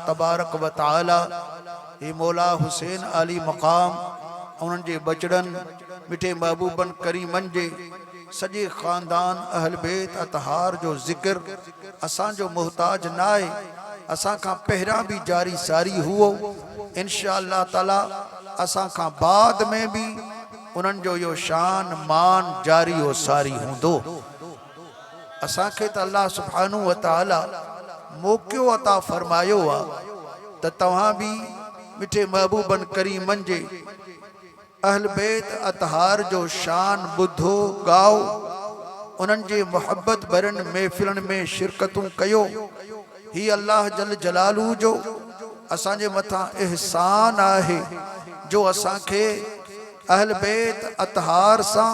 तबारक व तआला हे मौला हुसैन अली मकाम उन्हनि जे बचड़न मिठे महबूबन करीमन जे सजे खानदान अहल बैत अतहार जो जिक्र असांजो मोहताज नाए, असां खां पहिरां भी जारी सारी हुओ। इंशाअल्लाह ताला असां खां बाद में भी उन्हनि जो यो शान मान जारी हो सारी हूंदो। असांखे त अल्लाह सुब्हानहू व तआला मौक़ियो अता फरमायो आ त तव्हां भी मिठे महबूबन करीमन जे अहल बैत अतहार जो शान बुधो गाओ, उन्हनि जे मोहब्बत भरन महफिलन में शिरकतूं कयो। ही अल्लाह जल जलालू जो असांजे मथां एहसान आहे जो असांखे अहल बैत अतहार सां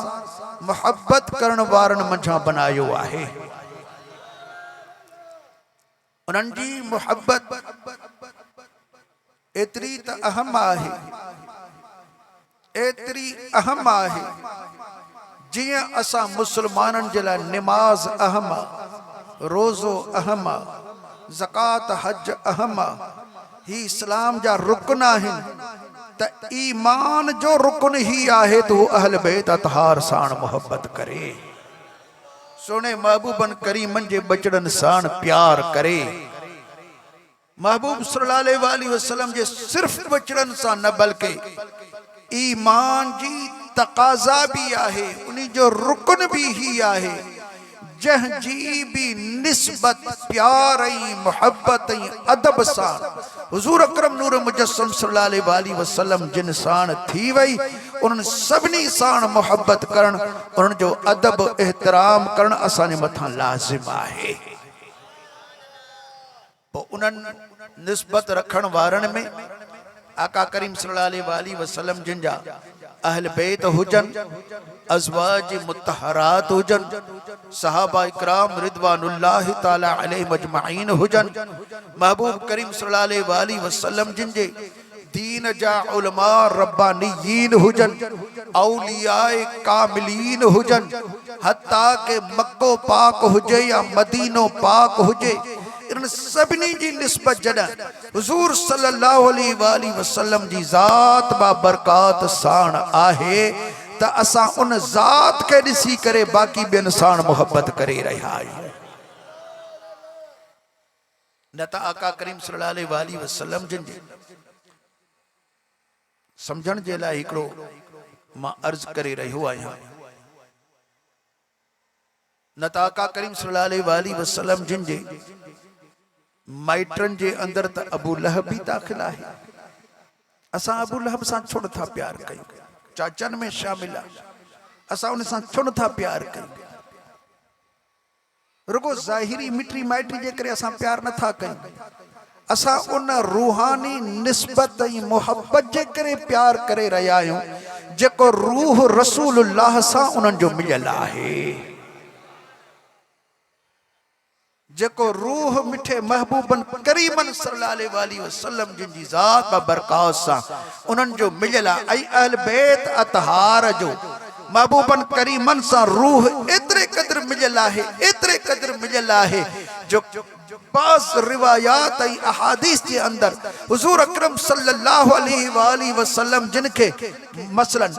मोहब्बत करण वारन मंझां बनायो आहे। उन्हनि जी मोहब्बत एतरी त अहम आहे, एतरी अहम आहे जियां असां मुसलमाननि जे लाइ निमाज अहम आहे, रोज़ो अहम आहे, ज़कात हज अहम आहे। ही इस्लाम जा रुकन आहिनि त ईमान जो रुकन ही आहे तो अहल बैत अतहार साण मोहब्बत करे, सोने महबूबन करीमन जे बचड़न साण प्यार करे। महबूब सल्लल्लाहु अलैहि वसल्लम जे सिर्फ बचड़न सां न बल्कि ईमान जी तकाजा भी आहे, उन्हीं जो रुकन भी ही आहे जंहिंजी भी निस्बत प्यार ऐं मोहब्बत ऐं अदब सां हुजूर अकरम नूर मुजस्सम सल्लल्लाहु अलैहि वसल्लम जिन साण थी वई, उन्हनि सभिनी साण मोहब्बत करण, उन्हनि जो अदब एहतराम करण असांजे मथां लाज़िम आहे। पोइ उन्हनि निस्बत रखण वारनि में आका करीम सल्लल्लाहु अलैहि वसल्लम जिन जा अहल बैत हुजन, अज़वाज मुत्तहरात हुजन, सहाबा इकराम रिदवानुल्लाहि ताला अलैहिम अजमईन हुजन, महबूब करीम सल्लल्लाहु अलैहि वसल्लम जिन जे दीन जा उलमा रब्बानीयीन हुजन, औलियाए कामिलीन हुजन, हत्ता के मक्को पाक हुजे या मदीनो पाक हुजे, इन सभिनी जी निस्बत जॾहिं हुजूर सल्लल्लाहु अलैहि वसल्लम जी ज़ात बा बरकात साण आहे त असां उन ज़ात के ॾिसी करे बाक़ी ॿियनि साण मोहब्बत करे रहिया आहियूं। न त आका करीम सल्लल्लाहु अलैहि वसल्लम जिन जे समझण जे लाइ हिकिड़ो मां अर्ज़ करे रहियो आहियां, न त आका करीम सल्लल्लाहु अलैहि वसल्लम जिन जे माइटरन जे अंदर त अबू लहब भी दाखिल आहे। असां अबू लहब सां छो नथा प्यार कयूं, चाचन में शामिल आहे, असां उन सां छो नथा प्यार कयूं, रुगो ज़ाहिरी मिटरी माइटरी जे करे असां प्यार नथा कयूं, असां उन रूहानी निस्बत ऐं मोहब्बत जे करे प्यार करे रहिया आहियूं जेको रूह रसूलुल्लाह सां उन्हनि जो मिलियल आहे, जेको रूह मिठे महबूबन करीमन सल्लल्लाहु अलैहि वसल्लम जिन जी ज़ात बा बरकात सां उन्हनि जो मिलियल आहे। ऐं अहल बैत अतहार जो महबूबन करीमन सां रूह एतिरे क़द्र मिलियल आहे, एतिरे क़द्र मिलियल आहे जो बाज़ रिवायात ऐं अहादीस जे अंदर हुजूर अकरम सल्लल्लाहु अलैहि वसल्लम जिन खे मसलन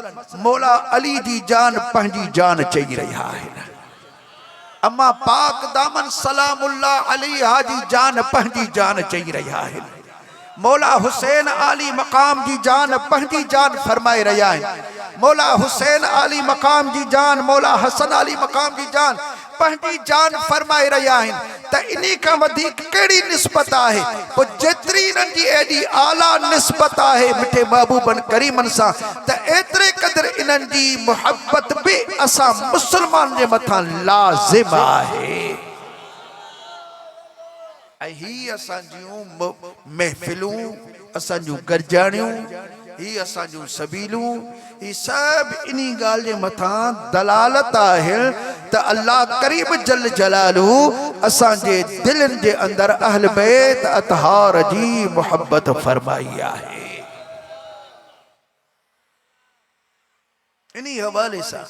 मौला अली जी जान पंहिंजी जान चई रहिया आहिनि, अम्मा पाक दामन सलामुल्लाह अलैहा जी जान पंहिंजी जान चई रहिया आहिनि, मौला हुसैन आली मकाम जी जान पंहिंजी जान फरमाए रहिया आहिनि, मौला हुसैन आली मकाम जी जान, मौला हसन आली मकाम जी जान पंहिंजी जान फरमाए रहिया आहिनि। त इन्ही खां वधीक कहिड़ी निस्बत आहे, पोइ जेतिरी इन्हनि जी एॾी आला निस्बत आहे मिठे महबूबन करीमन सां त एतिरे क़द्र इन्हनि जी मोहब्बत बि असां मुस्लमान जे मथां लाज़िम आहे। ऐं ही असांजियूं महफ़िलूं, असांजियूं गरजाणियूं, ही असांजियूं सबीलूं, ही सभु इन्ही ॻाल्हि जे मथां दलालत आहे त अल्लाह करीम जल जलालू असांजे दिलनि जे अंदर अहल बैत अतहार जी मोहब्बत फरमाई आहे। इन्ही हवाले सां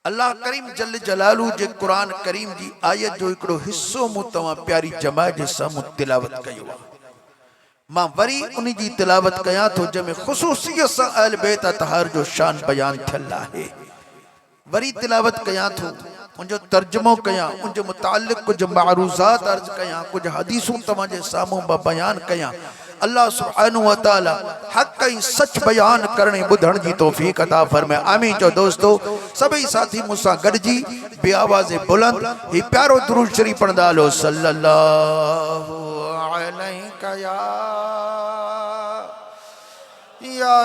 अल्लाह करीम जल जलालू जे कुरान करीम जी आयत जो हिकिड़ो हिस्सो मूं तव्हां प्यारी जमात जे साम्हूं तिलावत कयो आहे। मां वरी उन जी तिलावत कयां थो जंहिंमें ख़ुसूसियत सां अहल बैत अतहार जो शान बयान थियल आहे। वरी तिलावत कयां थो, उनजो तर्जुमो कयां, उनजे मुतालिक कुछ मारूज़ात अर्ज कयां, कुछ हदीसूं तव्हां जे साम्हूं बयान कयां। अल्लाह सुब्हानहू व तआला हक़ ऐं सच बयान करने ॿुधण जी तौफ़ीक़ अता फरमाए। आमीन चओ दोस्तो। सभई साथी मूंसां गॾिजी बे आवाज़े बुलंद ही प्यारो दुरूद शरीफ पढ़ंदा हलो। सल्लल्लाहु अलैका या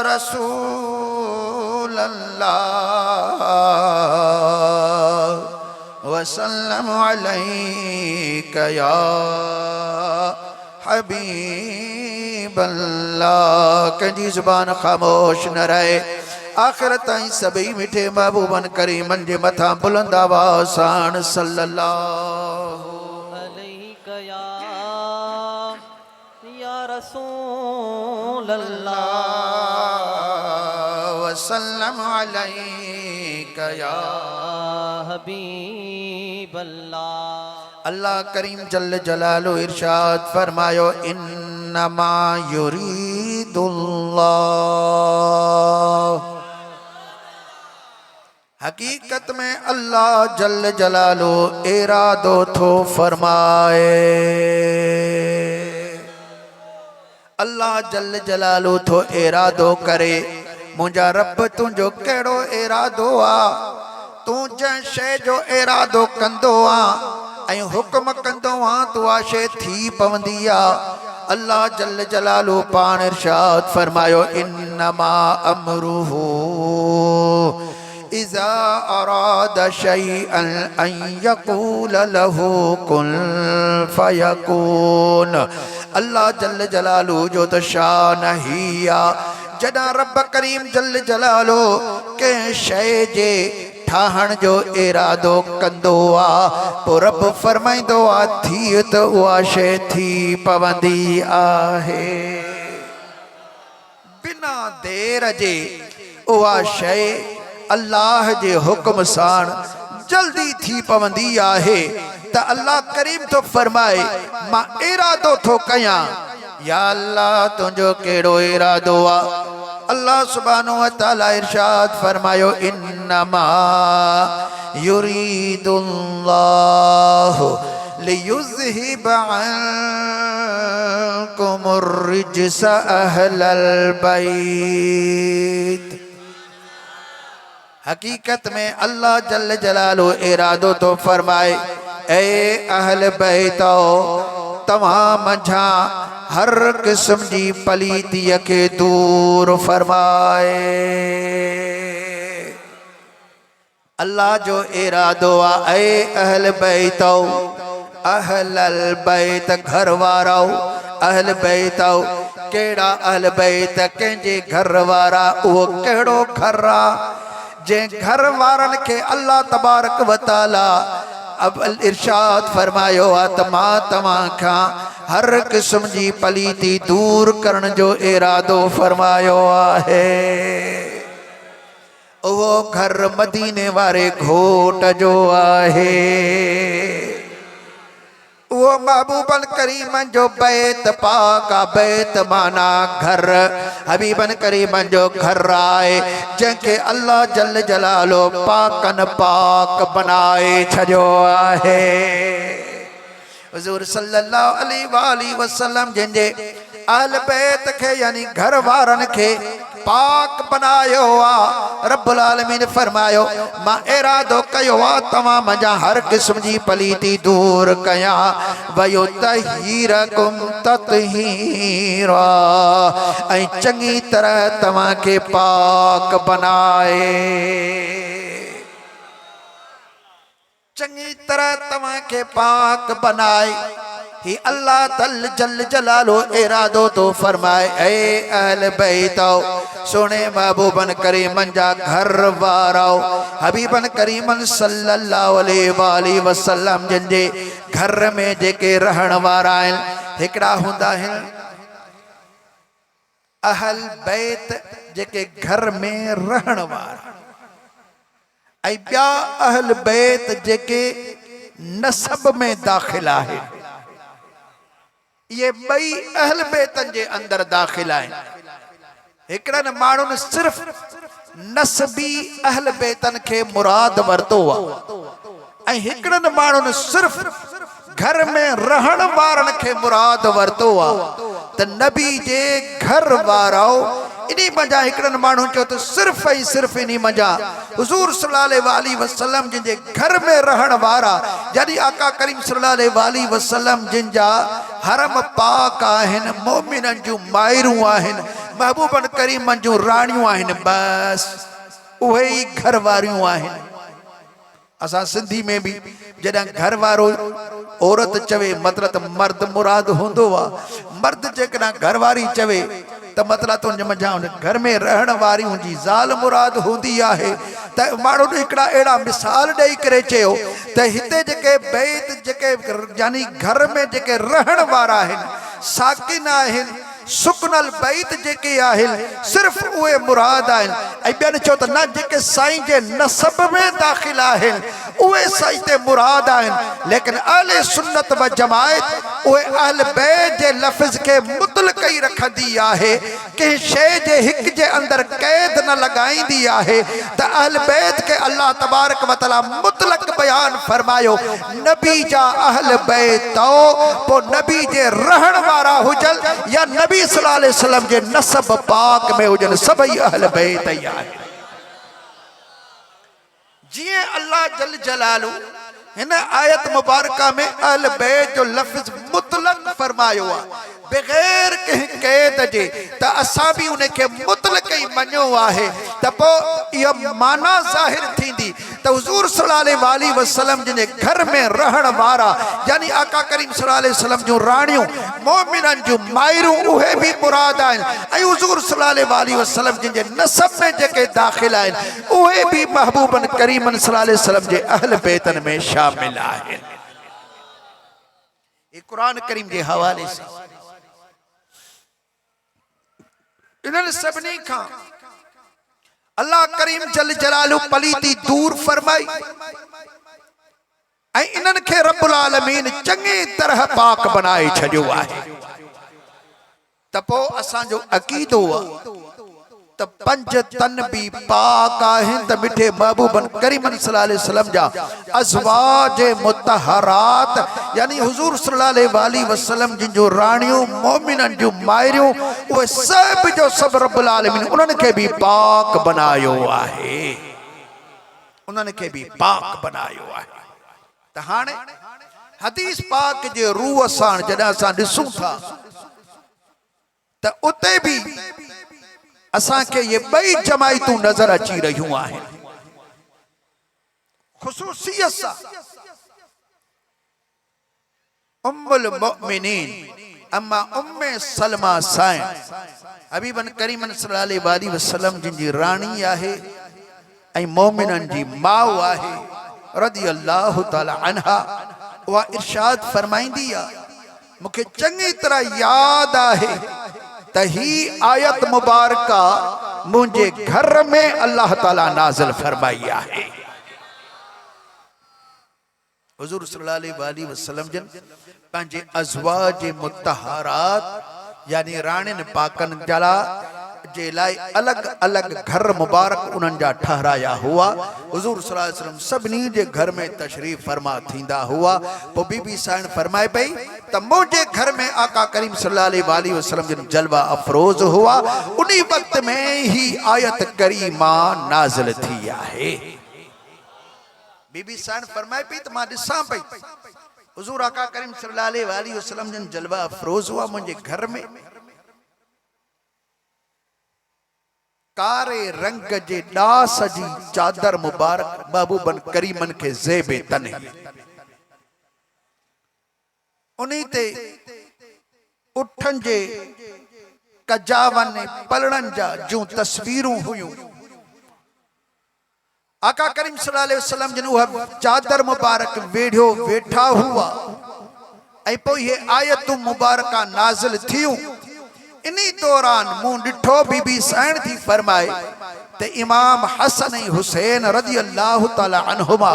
रसूल अल्लाह वसल्लम अलैका या हबीब अल्लाह। कंहिंजी ज़ुबान ख़ामोश न रहे। आख़िर ताईं सभई मिठे महबूबन करीमन जे मथां बुलंद आवाज़ सां सल्लल्लाहु अलैका या रसूल अल्लाह वसल्लम अलैका या हबीब अल्लाह। अल्लाह करीम जल्ल जलालो इरशाद फरमायो इन्नमा युरीदुल्लाह, हकीकत में अल्लाह जल्ल जलालो इरादो थो फरमाए। अल्लाह जल्ल जलालो थो इरादो करे। मुंहिंजा रब तुंहिंजो कहिड़ो इरादो आ, तूं जंहिं शइ जो इरादो कंदो आ ऐं हुक्म कंदो आ तूं आ शइ थी पवंदी आ। अल्लाह जल्ल जलालो पाण इरशाद फरमायो इन्नमा अमरुहु इज़ा अराद शैअन अन यक़ूल लहू कुन फयकून। अल्लाह जल्ल जलालो जो त शान ही आ, जॾहिं रब करीम जल्ल जलालो कंहिं शइ जे ठाहण जो इरादो कंदो आ पोइ रब फरमाईंदो आ थी त उहा शइ थी पवंदी आहे। बिना देर जे उहा शइ अल्लाह जे हुक्म सां जल्दी थी पवंदी आहे। त अल्लाह करीम तो फरमाए मां इरादो थो कयां, या अल्लाह तुंहिंजो कहिड़ो इरादो आ। अल्लाह सुब्हानहू व तआला इरशाद फरमायो इन्नमा युरीदुल्लाहु लियुज़हिब अन्कुमुर रिज्स अहलल बैत। हकीकत में अल्लाह जल्ल जलालो इरादो तो फरमाए ए अहल बैतो तव्हां मंझा हर किस्म जी पलीतीअ खे दूर फरमाए। अल्लाह जो इरादो आ ए अहल बैतो, अहलल बैत घर वारो, अहल बैतो केड़ा अहल बैत कंहिंजे घर वारा, उहो कहिड़ो घर आ जंहिं घर वारनि खे अल्लाह तबारक व तआला अब इरशाद फरमायो आ त मां तव्हां खां हर किस्म जी पलीती दूर करण जो इरादो फरमायो आहे। उहो घर मदीने वारे घोट जो आहे। वो महबूबन करीमन जो बैत पाक आ। बैत माना घर, हबीबन करीमन जो घर आए जंहिंखे अल्लाह जल्ल जलालो पाकन पाक बनाए छॾियो आहे। हुज़ूर सल्लल्लाहु अलैहि वसल्लम जंहिंजे अहल बैत खे यानी घर वारनि खे पाक बनायो आ। रब्बुल आलमीन फरमायो मां इरादो कयो आ तव्हां मंझां हर किस्म जी पलीती दूर कयां। वयो तहीरकुम ततहीरा, ऐं चङी तरह तव्हां खे पाक बनाए, चङी तरह तव्हां खे पाक बनाए। ही अल्लाह तल जल जलालो इरादो तो फरमाए ए अहल बैतो सोने महबूबन करीमन जा घर वारो, हबीबन करीमन सल्लल्लाहु अलैहि वसल्लम जिनजे घर में जेके रहण वारा आहिनि हिकिड़ा हूंदा आहिनि अहल बैत जेके घर में रहण वारा, ऐं ॿिया अहल बैत जेके नसब में दाख़िल आहे, ये ॿई अहल बैतन जे अंदर दाख़िल आहिनि। हिकिड़नि माण्हुनि सिर्फ़ नसबी अहल बैतन खे मुराद वरतो आहे, ऐं हिकिड़नि माण्हुनि सिर्फ़ घर में रहण वारनि खे मुराद वरतो आहे। त नबी जे घर वारो इन्ही मज़ा हिकिड़नि माण्हू चयो त सिर्फ़ ऐं सिर्फ़ इन्ही मज़ा हुज़ूर सल्लल्लाहु अलैहि वसल्लम जिन जे घर में रहण वारा, यानी आका करीम सल्लल्लाहु अलैहि वसल्लम जिन जा हरम पाक आहिनि, मोमिननि जूं माइरूं आहिनि, महबूबन करीमन जूं राणियूं आहिनि, बस उहे ई घर वारियूं आहिनि। असां सिंधी में भी जॾहिं घर वारो औरत चवे मतिलबु मर्द मुराद हूंदो आहे। मर्द जेकॾहिं घर वारी चवे त मतिलबु तुंहिंजे मज़ा उन घर में रहण वारियूं जी ज़ाल मुराद हूंदी आहे। त माण्हुनि हिकिड़ा अहिड़ा मिसाल ॾेई करे चयो त हिते जेके बैत जेके यानी घर में जेके रहण वारा आहिनि, साकिन आहिनि, सुकनल बैत जेके आहिनि, सिर्फ़ उहे मुराद आहिनि। ऐं ॿियनि चयो त न, जेके साईं जे नसब में दाख़िल आहिनि उहे साईं ते मुराद आहिनि। लेकिन अहले सुन्नत व जमायत उहे अहल बैत जे लफ़्ज़ खे मुतलक़ ई रखंदी आहे, कंहिं शइ जे हिक जे अंदर क़ैद न लॻाईंदी आहे। त अहल बैत खे अल्लाह तबारक व तआला मुतलक़ बयान फरमायो, नबी जा अहल बैत पोइ नबी जे रहण वारा हुजनि या नबी सल्लल्लाहु अलैहि वसल्लम जे नसब पाक में हुजनि, सभई अहल बैत ई आहिनि। जीअं अल्लाह जल जलालू हिन आयत मुबारका में अहल बैत जो लफ़्ज़ मुतलक़ फरमायो आहे बग़ैर कंहिं क़ैद जे, त असां बि उन खे मुतलक़ ई मञियो आहे। त पोइ इहा माना ज़ाहिर थींदी त हुज़ूर सल्लल्लाहु अलैहि वसल्लम जिन जे घर में रहण वारा, यानी आका करीम सल्लल्लाहु अलैहि वसल्लम जूं राणियूं, मोमिननि जूं माइरूं, उहे बि मुराद आहिनि। ऐं हुज़ूर सल्लल्लाहु अलैहि वसल्लम जिन जे नसब में जेके दाख़िल आहिनि, उहे बि महबूबन करीमन सल्लल्लाहु अलैहि वसल्लम जे अहल बैतन में शामिल आहिनि। ये कुरान करीम जे हवाले से इन्हनि सभिनी खां अल्लाह करीम जल जलालू पलीती दूर फरमाई ऐं इन्हनि खे रब्बुल आलमीन चङी तरह पाक बनाए छॾियो आहे। त पोइ असांजो अक़ीदो आहे त पंज तन भी पाक आहिनि, त मिठे महबूबन करीमन सल्लल्लाहु अलैहि वसल्लम जा अज़वाज मुतहरात, यानी हुज़ूर सल्लल्लाहु अलैहि वसल्लम जिन जो राणियूं, मोमिननि जूं माइरूं, उहे सभ जो सभ रब्बुल आलमीन उन्हनि खे भी पाक बनायो आहे, उन्हनि खे भी पाक बनायो आहे। त हाणे हदीस पाक जे रूह सां जॾहिं असां ॾिसूं था त उते भी असांखे ये ॿई जमायतूं नज़र अची रहियूं आहिनि। ख़ुसूसियत सां उम्मुल मुमिनीन अम्मा उम्मे सलमा साईं हबीबन करीमन सल्लल्लाहु अलैहि वसल्लम जिन जी राणी आहे ऐं मोमिननि जी माउ आहे रदियल्लाहु ताला अन्हा, उहा इरशाद फरमाईंदी आहे, मूंखे चङी तरह यादि आहे त ही आयत मुबारका मुझे घर में अल्लाह ताला नाज़िल फरमाई आहे। हुज़ूर सल्लल्लाहु अलैहि वसल्लम जन पंहिंजे अज़वाज मुतहरात यानी राणियुनि पाकनि जला जे लाइ अलग अलग घर मुबारक उन्हनि जा ठहराया हुआ। हुज़ूर सल्लल्लाहु अलैहि वसल्लम सभिनी जे घर में तशरीफ़ फरमा थींदा हुआ। पोइ बीबी साईं फरमाए पई त मुंहिंजे घर में आका करीम सल्लल्लाहु अलैहि वसल्लम जिन जलवा अफरोज हुआ, उन्ही वक्त में ही आयत करीमा नाज़िल थी आहे। बीबी साईं फरमाए पई त मां ॾिसां पई हुज़ूर आका करीम सल्लल्लाहु अलैहि वसल्लम जिन जलवा अफरोज हुआ मुंहिंजे घर में कारे रंग जे डास जी चादर मुबारक महबूबन करीमन के ज़ेबे तने, उन्हीं ते उठन जे कजावन पलड़न जा जो तस्वीरूं हुयूं। आका करीम सल्लल्लाहु अलैहि वसल्लम जिन उहा चादर मुबारक वेढ़ियो वेठा हुआ ऐं पोइ ये आयतूं मुबारका नाज़िल थियूं। इन्हीं दौरान मूं डिठो बीबी सैन थी फरमाए ते इमाम हसन ऐं हुसैन रज़ी अल्लाह ताला अन्हुमा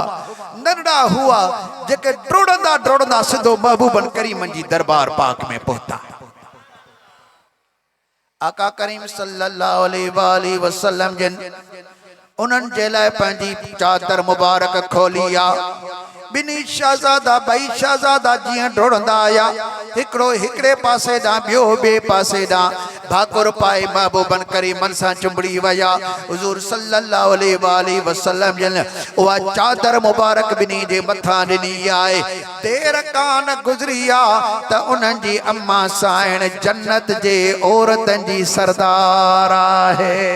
नंढा हुआ जेके डोड़ंदा डोड़ंदा सिधो महबूबन करीमन जी दरबार पाक में पहुता। आका करीम सल्लल्लाहु अलैहि वसल्लम जिन उन्हनि जे लाइ पंहिंजी चादर मुबारक खोली आहे। बिनी शहज़ादा बई शहज़ादा जियां डोड़ंदा आया, हिकिड़ो हिकिड़े पासे ॾांहुं ॿियो ॿिए पासे ॾांहुं भाकुर पाए महबूबन करीमन सां चुंबड़ी विया। हुज़ूर सल्लल्लाहु अलैहि वसल्लम जिन उहा चादर मुबारक बिनी जे मथां ॾिनी आहे। देर कान गुज़री आहे त उन्हनि जी अम्मा साइण जन्नत जे औरतनि जी सरदार आहे।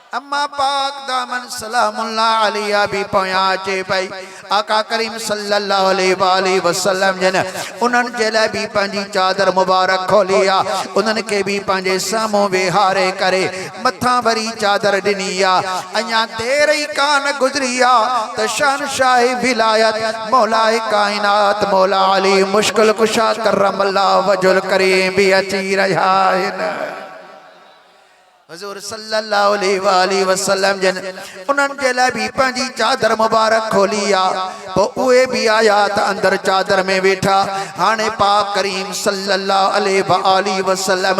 अम्मा पाक दामन सलामुल्लाह अलैहा भी पया अचे पई। आका करीम सल्लल्लाहु अलैहि वसल्लम जन उन्हनि जे लाइ भी पंहिंजी चादर मुबारक खोली आहे। उन्हनि खे भी पंहिंजे साम्हूं वेहारे करे मथां वरी चादर ॾिनी आहे। अञा देर ई कान गुज़री आहे त शहनशाह विलायत मौलाए काइनात मौला अली मुश्किल कुशा करमल्लाहु वजहुल करीम भी अची रहिया आहिनि। हुज़ूर सल्लल्लाहु अलैहि वसल्लम जन उन्हनि जे लाइ भी पंहिंजी चादर मुबारक खोली आहे। पोइ उहे भी आया त अंदर चादर में वेठा। हाणे पाक करीम सल्लल्लाहु अलैहि वसल्लम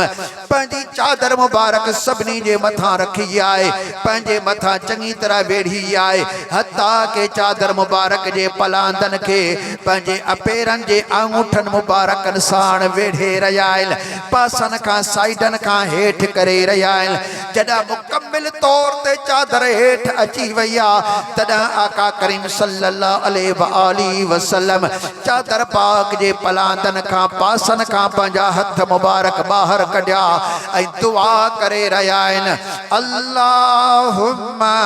पंहिंजी चादर मुबारक सभिनी जे मथां रखी आहे, पंहिंजे मथां चङी तरह वेढ़ी आहे। हता के चादर मुबारक जे पलांदनि खे पंहिंजे अपेरनि जे आङूठनि मुबारकनि साण वेढ़े रहिया आहिनि, पासनि खां साइडनि खां हेठि करे रहिया आहिनि। जॾहिं मुकम्मिल तौर ते चादर हेठि अची वई आहे तॾहिं आका करीम सल्लल्लाहु अलैहि वसल्लम चादर पाक जे पलांदनि खां पासनि खां पंहिंजा हथ मुबारक ॿाहिरि कढिया ऐं दुआ करे रहिया आहिनि। अल्लाहुम्मा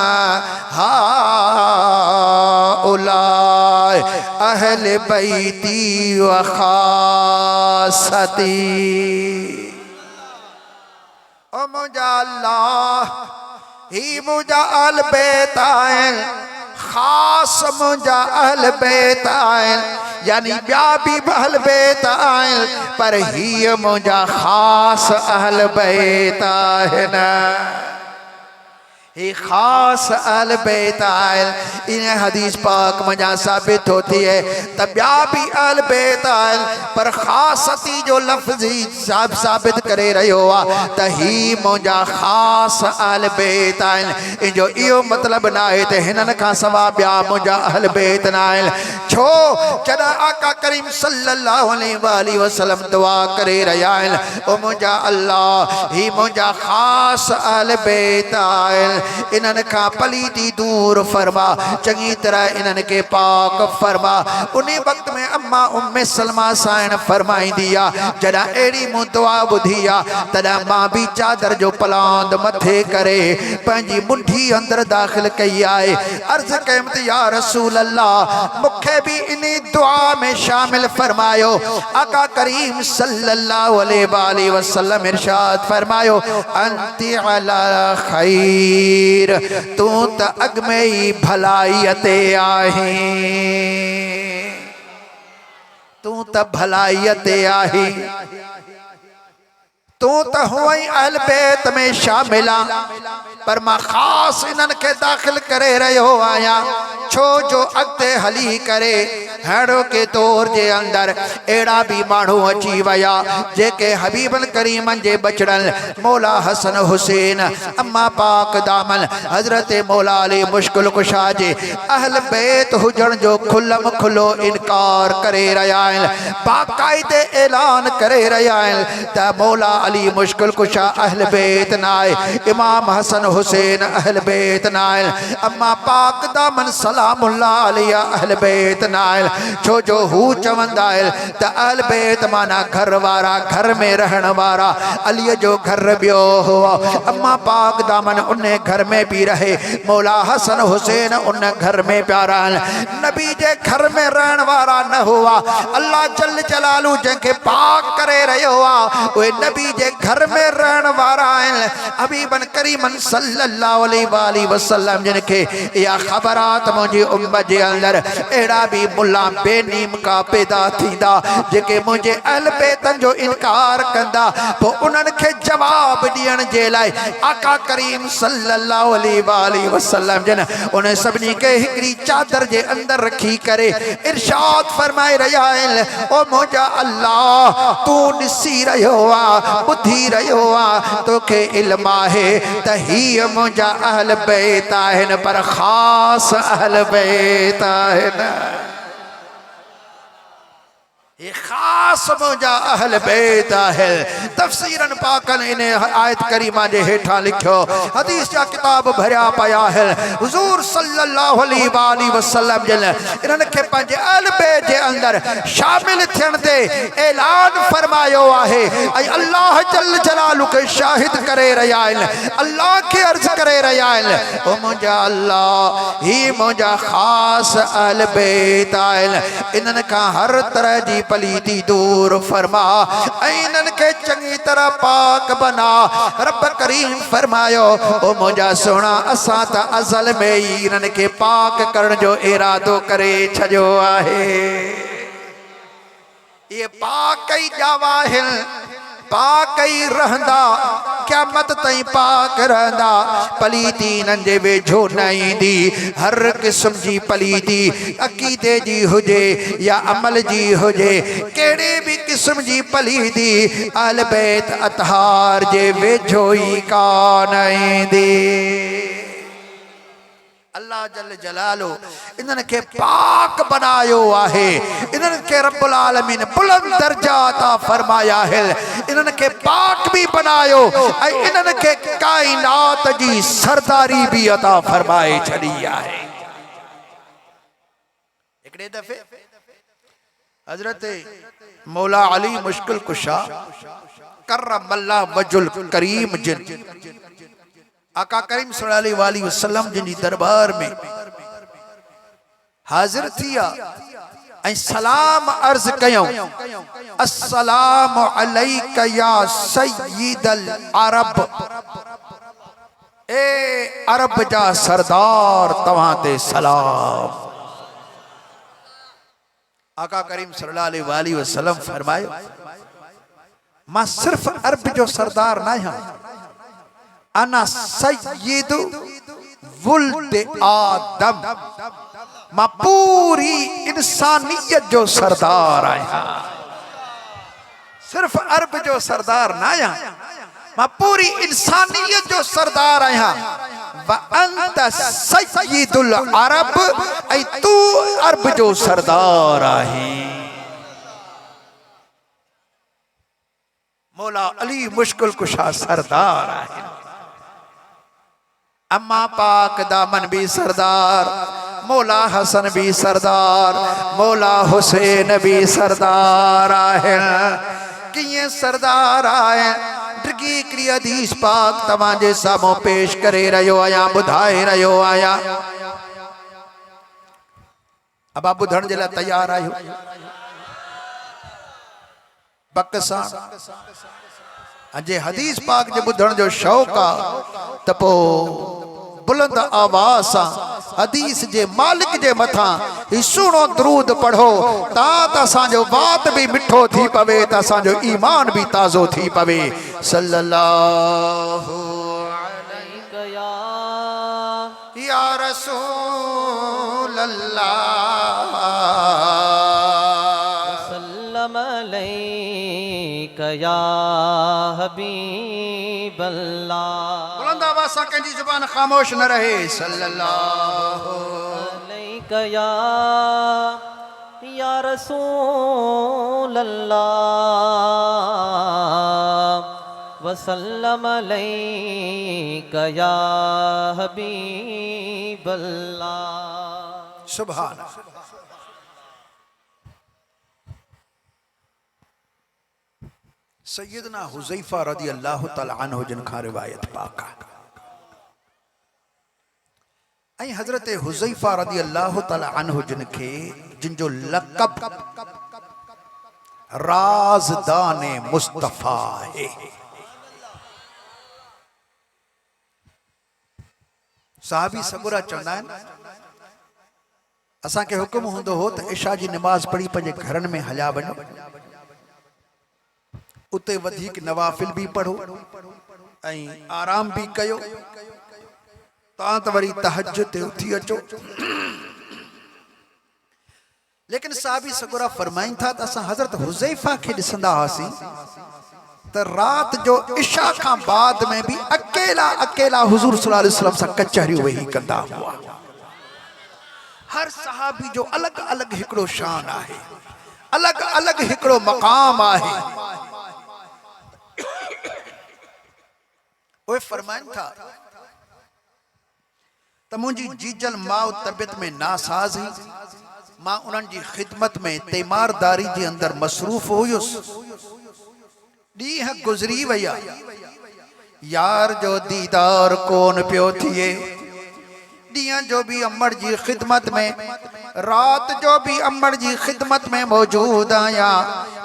हाउलाए अहले बैती व खासती। ओ मुंहिंजा अल्लाह ही मुंहिंजा अहल बैत आहिनि, ख़ासि मुंहिंजा अहल बैत आहिनि, यानी ॿिया बि अहल बैत आहिनि पर हीअ मुंहिंजा ख़ासि अहल बैत आहिनि। ही खास अहल बैत आहिनि। इन हदीस पाक मजा साबित होती है त ॿिया बि अहल बैत आहिनि पर ख़ासती जो लफ़्ज़ी साबित करे रहियो आहे त ही मुंहिंजा ख़ासि अहल बैत आहिनि। इन जो इहो मतिलबु न आहे त हिननि खां सवाइ ॿिया मुंहिंजा अहल बैत न आहिनि। छो जॾहिं आका करीम सल्लल्लाहु अलैहि वसल्लम दुआ करे रहिया आहिनि, ओ मुंहिंजा अल्लाह ही मुंहिंजा ख़ासि अहल बैत आहिनि, इन्हनि खां पलीती दूर फरमा, चङी तरह इन्हनि के पाक फरमा। उन वक़्त में अम्मा उम्मे सलमा साइण फरमाईंदी आहे जॾहिं अहिड़ी मूं दुआ ॿुधी आहे तॾहिं मां बि चादर जो पलांद मथे करे पंहिंजी मुंडी अंदरि दाख़िल कई आहे। अर्ज़ कयमि त या रसूल अल्लाह मूंखे भी इन दुआ में शामिल फरमायो। आका करीम सल्लल्लाहु अलैहि वसल्लम इरशाद फरमायो अंति अला खैर, तू त अग में ही भलाई ते आही, तू त भलाई ते आही, तू त हुई अहल बैत में शामिल आ पर मां ख़ासि इन्हनि खे दाख़िल करे रहियो आहियां। छो जो अॻिते हली करे हेड़ो के तौर जे अंदरि अहिड़ा भी माण्हू अची विया जेके हबीबन करीमन जे बचड़नि मौला हसन हुसैन अम्मा पाक दामन हज़रत मौला अली मुश्किल कुशा जे अहल बैत हुजण जो खुलम खुलो इनकार करे रहिया आहिनि, बाक़ाइदे ऐलान करे रहिया आहिनि त मौला अली मुश्किल कुशा अहल बैत न आहे, इमाम हसन हुसैन अहल बैत न आहिनि, अम्मा पाक दामन सलामुल्लाह अलैहा अहल बैत न आहिनि। छो जो हू चवंदा आहिनि त अहल बैत माना घर वारा, घर में रहण वारा। अलीअ जो घर ॿियो हो, अम्मा पाक दामन उन घर में भी रहे, मौला हसन हुसैन उन घर में पिया रहनि। नबी जे घर में रहण वारा न हुआ, अल्लाह जल जलालू जंहिंखे पाक करे रहियो आहे उहे नबी जे घर में रहण वारा आहिनि हबीबन करीमन सल्लल्लाहु अलैहि वसल्लम जिन खे या ख़बरात मुंहिंजी उम्मत जे अंदर अहिड़ा बि मुल्ला बेनीम का पैदा थींदा जेके मुंहिंजे अहल बैतन जो इनकार कंदा पोइ उन्हनि खे जवाब ॾियण जे लाइ आका करीम सल्लल्लाहु अलैहि वसल्लम जिन उन सभिनी खे हिकिड़ी चादर जे अंदर रखी करे इरशाद फरमाए रहिया आहिनि ओ मुंहिंजा अल्लाह तू ॾिसी रहियो आहे ॿुधी रहियो आहे तोखे इल्म आहे त हीअ मुंहिंजा अहल बैत आहिनि पर ख़ासि अहल बैत आहिनि ये खास मुंहिंजा अहल बैत है तफसीरन पाकन इन आयत करीमा जे हेठा लिखियो हदीस जा किताब भरिया पया है हुजूर सल्लल्लाहु अलैहि वसल्लम जन इन्हनि खे पंहिंजे अहल बैत जे अंदर शामिल थियण ते ऐलान फरमायो आहे ऐं अल्लाह जल जलालु खे शाहिद करे रहिया आहिनि अल्लाह खे अर्ज़ करे रहिया आहिनि ओ मुंहिंजा अल्लाह ही मुंहिंजा ख़ास अहल बैत आहिनि इन्हनि खां हर तरह जी पलीती दूर फरमा इन्हनि खे चङी तरह पाक बना रब करीम फरमायो ओ मुंहिंजा सोना असां त अज़ल में ई इन्हनि खे पाक करण जो इरादो करे छॾियो आहे ये पाक ई ॼावा आहिनि पाक ई रहंदा क़यामत ताईं पाक रहंदा पलीती इन्हनि जे वेझो न ईंदी हर क़िस्म जी पलीती अक़ीदे जी हुजे या अमल जी हुजे कहिड़े बि क़िस्म जी पलीती अहल बैत अतहार जे वेझो ई कान ईंदी अल्लाह जल जलालो इन्हनि खे पाक बनायो आहे इन्हनि खे रब्बुल आलमीन बुलंद दर्जा अता फरमाया है इन्हनि खे पाक भी बनायो ऐं इन्हनि खे कायनात जी सरदारी भी अता फरमाए छड़ी आहे हिकिड़े दफ़े हजरत मौला अली मुश्किल कुशा करमल्लाहु वजुल करीम जिन आका करीम सल्लल्लाहु अलैहि वसल्लम जिन दरबार में हाजिर थिया ऐं सलाम अर्ज कयूं अस्सलामु अलैका या सय्यिदल अरब ए अरब जा सरदार तवां ते सलाम आका करीम सल्लल्लाहु अलैहि वसल्लम फरमायो मां सिर्फ अरब जो सरदार ना आहियां अना सय्यिदु वुल्द आदम मां पूरी इंसानियत जो सरदार आहियां सिर्फ अरब जो सरदार ना आहियां मां पूरी इंसानियत जो सरदार आहियां व अंत सय्यिदुल अरब ऐं तू अरब जो सरदार आहीं मौला अली मुश्किल कुशा सरदार आहिनि अम्मा पाक दामन भी सरदार मौला हसन भी सरदार मौला हुसैन भी सरदार आहिनि कीअं सरदार आहिनि डिगी हिकिड़ी हदीस पाक तव्हांजे साम्हूं पेश करे रहियो आहियां ॿुधाए रहियो आहियां अबा ॿुधण जे लाइ तयार आहियो पक सां अजे हदीस पाक जे ॿुधण जो शौक़ आहे त पोइ बुलंद आवाज़ सां हदीस जे मालिक जे मथां ही सुहिणो दरूद पढ़ो त असांजो बात भी मिठो थी पवे त असांजो ईमान भी ताज़ो थी पवे सल्लल्लाहु अलैका या रसूल अल्लाह वसल्लम अलैका या हबीब अल्लाह बुलंद आवाज़ सां कंहिंजी ज़ुबान खामोश न रहे सल्लल्लाहु अलैका या रसूल अल्लाह वसल्लम अलैका या हबीब अल्लाह सुभान अल्लाह सैयदना हुज़ैफा रज़ी अल्लाह तआला अन्हु जिन खां रिवायत पाक ऐं हज़रत हुज़ैफा रज़ी अल्लाह तआला अन्हु जिन खे जिन जो लक़ब राज़दान मुस्तफ़ा है साहबी सगुरा चवंदा आहिनि असांखे हुकुम हूंदो हो त इशा जी नमाज़ पढ़ी पंहिंजे घरनि में हलिया वञो, उते वधीक नवाफिल भी पढ़ो ऐं आराम भी कयो, तां त वरी तहज्जुद ते उथी अचो। लेकिन साहबी सगुरा फरमाइनि था त असां हज़रत हुज़ैफा खे ॾिसंदा हुआसीं त रात जो इशा खां बाद में भी अकेला अकेला हुजूर सल्लल्लाहु अलैहि वसल्लम सां कचहरियूं वेही कंदा हुआ। हर सहाबी जो अलग अलग हिकड़ो शान आहे, अलग अलग हिकड़ो मकाम आहे। ओए फरमाइनि था त मुंहिंजी जीजल माउ तबियत में नासाज़ हुई, मां उन्हनि जी ख़िदमत में तीमारदारी जे अंदर मसरूफ़ हुयुसि। ॾींहं गुज़री विया, यार जो दीदार कोन पियो थिए। ॾींहं जो भी अमड़ जी ख़िदमत में, रात जो भी अमड़ जी ख़िदमत में मौजूद आहियां।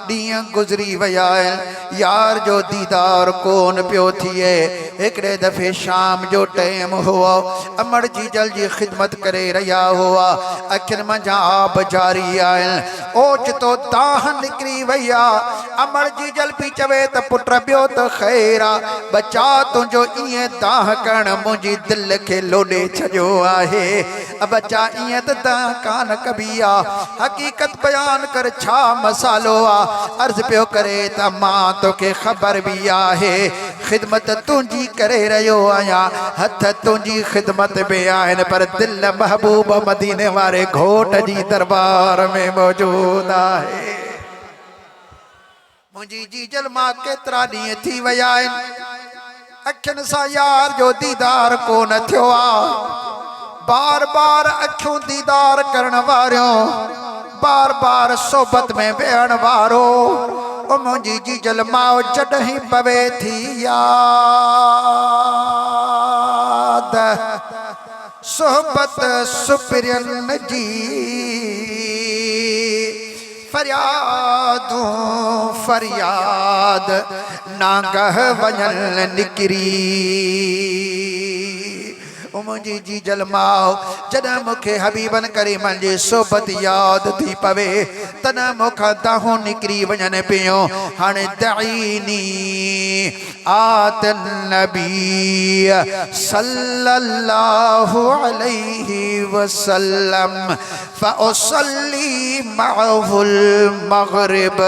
ॾींहं गुज़री विया आहिनि, यार जो दीदार कोन पियो थिए। हिकिड़े दफ़े शाम जो टाइम हुआ, अमड़ जी जल जी ख़िदमत करे रहिया हुआ, अखियुनि मंझां आब जारी आहिनि। ओचितो दाह निकिरी वई आहे। अमड़ जी जल पई चवे त पुट ॿियो त ख़ैर आहे, बचा तुंहिंजो ईअं दाह करणु मुंहिंजी दिलि खे लोॾे छॾियो आहे। बचा ईअं त दाह कान कबी आहे, हक़ीक़त बयान कर छा मसालो आहे। अर्ज़ पियो करे त मां तोखे ख़बर बि आहे, ख़िदमत तुंहिंजी करे रहियो आहियां, हथ तुंहिंजी ख़िदमत में आहिनि, पर दिलि महबूब मदीने वारे घोट जी दरबार में मौजूद आहे। मुंहिंजी जीजल मां केतिरा ॾींहं थी विया आहिनि, अखियुनि सां यार जो दीदार कोन थियो आहे। बार बार अखियूं दीदार करण वारियों, बार बार सोबत में वेहण वारो, ओ मुंहिंजी जीजल माउ जॾहिं पवे थी याद सोहबत सुपिरियन जी, फरियादूं फरियाद नागह वञन निकिरी। मुंहिंजी जीजल माउ जॾहिं मूंखे हबीबन करीमन जी सोबत याद थी पवे, तॾहिं मूंखां दाहूं निकिरी वञनि पियो। हाणे दईनी आत नबी सल्लल्लाहु अलैहि वसल्लम फउसल्ली मअहुल मग़रिब।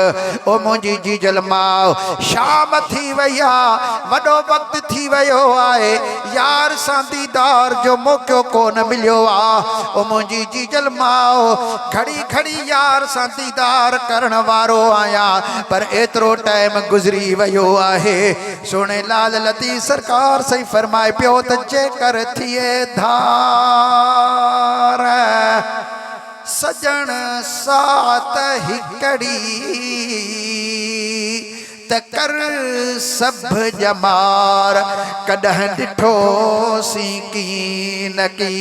ओ मुंहिंजी जीजल माउ शाम थी वई आहे, वॾो वक़्तु थी वियो आहे, यार सां दीदार जो मौक़ो कोन मिलियो आहे। ओ मुंहिंजी जीजल माउ घड़ी घड़ी यार सां दीदार करण वारो आहियां, पर एतिरो टाइम गुज़री वियो आहे। सोने लाल लतीफ़ सरकार सही फरमाए पियो त जेकर थिए धार सजण सात हिकड़ी, त कर सभ जमार कॾहिं ॾिठो सी की न की।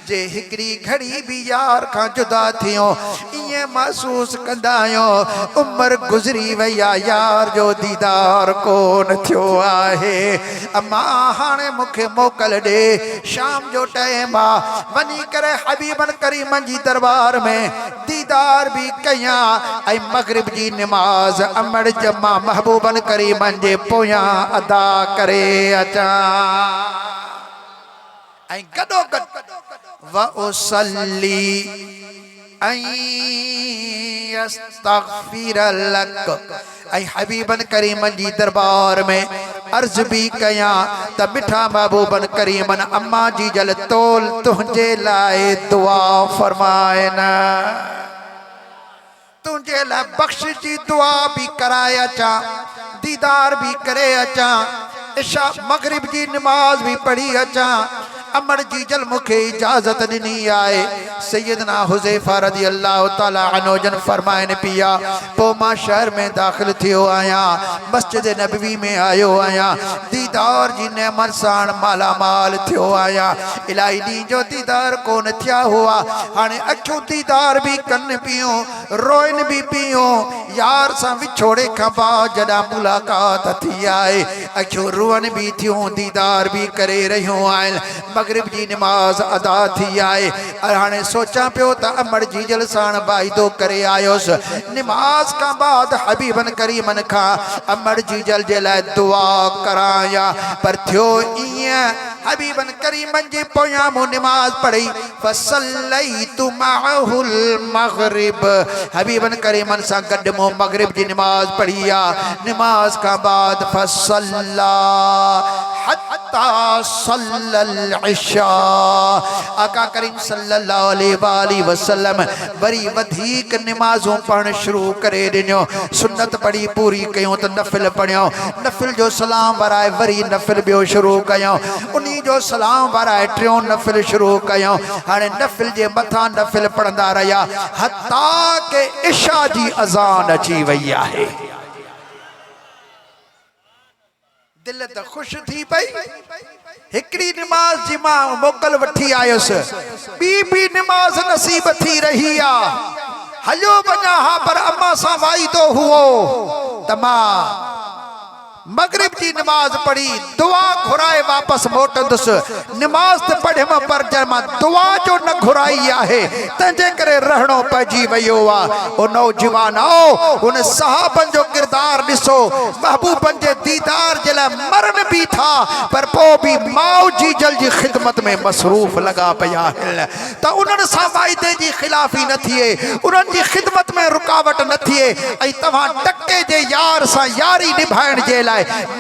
जे हिकिड़ी घड़ी भी यार खां जुदा थियो, ईअं महसूस कंदा आहियूं उमिरि गुज़री वई आहे, यार जो दीदार कोन थियो आहे। अम्मा हाणे मूंखे मोकल ॾे, शाम जो टाइम आहे, वञी करे हबीबन करीमन जी दरबार में दीदार भी कयां ऐं मग़रिब जी नमाज़ अमड़ जमा महबूबन करीमन जे पोयां अदा करे अचां। ऐं गॾो गॾु व उसल्ली यस्तग़फिर लक, ऐं हबीबन करीमन जी दरबार में अर्ज़ भी कयां त मिठा महबूबन करीमन अम्मा जी जल तोल तुंहिंजे लाइ दुआ फरमाइनि, तुंहिंजे लाइ बख्श जी दुआ भी कराए अचां, दीदार भी करे अचां, इशा मग़रिब जी नमाज भी पढ़ी अचां। अमर जी जल मुखे इजाजत ॾिनी आहे। सैयदना हुज़ैफा रज़ी अल्लाह ताला अन्हु जन फरमाइनि पिया, पोइ मां शहर में दाख़िल थियो आहियां, मस्जिद नबवी में आयो आहियां, दीदार जी नेमत सां मालामाल थियो आहियां। इलाही ॾींहं जो दीदार कोन थिया हुआ, हाणे अखियूं दीदार भी कनि पियूं, रोइन भी पियूं। यार सां विछोड़े खां बाद जॾहिं मुलाक़ात थी आहे अखियूं रुअन भी थियूं दीदार भी करे रहियूं आहिनि मगरिब जी नमाज़ अदा थी आहे हाणे सोचां पियो त अमर जीजल साण वाइदो करे आयुसि नमाज खां बाद हबीबन करीमन खां अमर जीजल जे लाइ दुआ कराया पर थियो ईअं हबीबन करीमन जे पोयां मूं नमाज पढ़ी फसल्लैतु मअहुल मगरिब हबीबन करीमन सां गॾु मूं मगरिब जी नमाज पढ़ी आहे नमाज खां बाद फसल्ला हत्ता सल्लल इशा आका करीम सल्लल्लाहु अलैहि वसल्लम वरी वधीक नमाज़ूं पढ़ण शुरू करे ॾिनो सुन्नत पढ़ी पूरी कयूं त नफ़िल पढ़ियो नफ़िल जो सलाम वराए वरी नफ़िल ॿियो शुरू कयूं उन्ही जो सलाम वराए टियों नफ़िल शुरू कयूं हाणे नफ़िल जे मथां नफ़िल पढ़ंदा रहिया हत्ता के इशा जी अज़ान अची वई आहे दिल त खुश थी पई हिकड़ी नमाज जी मां मोकल वठी आयुसि ॿी नमाज नसीब थी रही आहे हलियो वञा हा पर अम्मा सां वाइदो हुओ त मां मगरिब की नमाज पढ़ी दुआ घुराए वापस मोटंदुसि नमाज त पढ़ियमि पर जंहिं मां दुआ जो न घुराई आहे तंहिंजे करे रहणो पइजी वियो आहे ओ नौजवान आओ हुन सहाबन जो किरदार ॾिसो महबूबन जे दीदार जे लाइ मरण भी था पर पोइ बि माउ जी जल जी ख़िदमत में मसरूफ़ लॻा पिया आहिनि त उन्हनि सां वाइदे जी ख़िलाफ़ी न थिए उन्हनि जी ख़िदमत में रुकावट न थिए ऐं तव्हां टके जे यार सां यारी निभाइण जे लाइ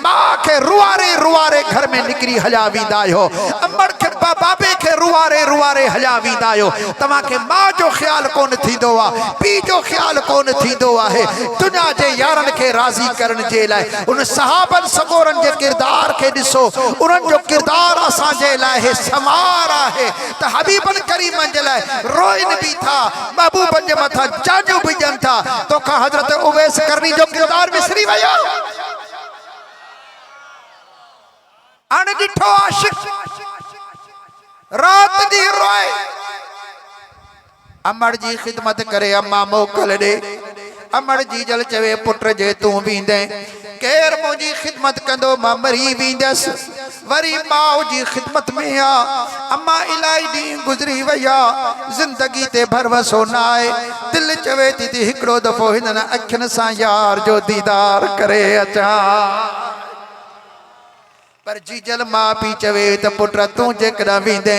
मां के रुआरे रुआरे घर में निकरी हलिया वेंदा आहियो अमर के बाबे के रुआरे रुआरे हलिया वेंदा आहियो तव्हां के मां जो ख्याल कोन थींदो आहे पीउ जो ख्याल कोन थींदो आहे दुनिया जे यारनि खे राज़ी करण जे लाइ उन सहाबन सगोरन जे किरदार खे ॾिसो उन्हनि जो किरदार असां जे लाइ समार आहे त हबीबन करीमन जे लाइ रोइन भी था महबूबन जे मथां जाजू भी ॾियनि था तोखां हज़रत उवैस करनी जो किरदार विसरी विया हाणे ॾिठो आशिक रात दी रोए अमर जी ख़िदमत करे अम्मा मोकल ॾे अमर जी जल चवे पुट जे तूं वेंदे केर मुंहिंजी ख़िदमत कंदो मां मरी वेंदसि वरी माउ जी ख़िदमत में आ अम्मा इलाही ॾींहं गुज़री वई आहे ज़िंदगी ते भरवसो न आहे दिलि चवे थी त हिकिड़ो दफ़ो हिननि अखियुनि सां यार जो दीदार करे अचां पर जीजल मां पी चवे त पुट तूं जेकॾहिं वेंदे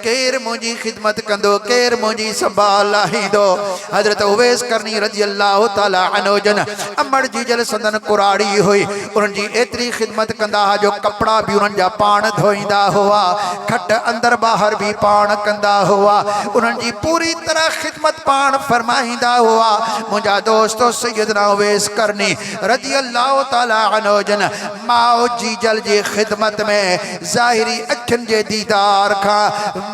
केर मुंहिंजी ख़िदमत कंदो केर मुंहिंजी संभाल लाहींदो हज़रत उवैस करनी रज़ी अल्लाह ताला अन्हु जन अमर जीजल संदन कुराड़ी हुई उन्हनि जी एतिरी ख़िदमत कंदा हुआ जो कपिड़ा बि उन्हनि जा पाण धोईंदा हुआ खट अंदर ॿाहिरि बि पाण कंदा हुआ उन्हनि जी पूरी तरह ख़िदमत पाण फरमाईंदा हुआ मुंहिंजा दोस्तो सैयदना उवैस करनी रज़ी अल्लाह ताला अन्हु जन माउ जीजल जी ख़िदमत में ज़ाहिरी अखियुनि जे दीदार खां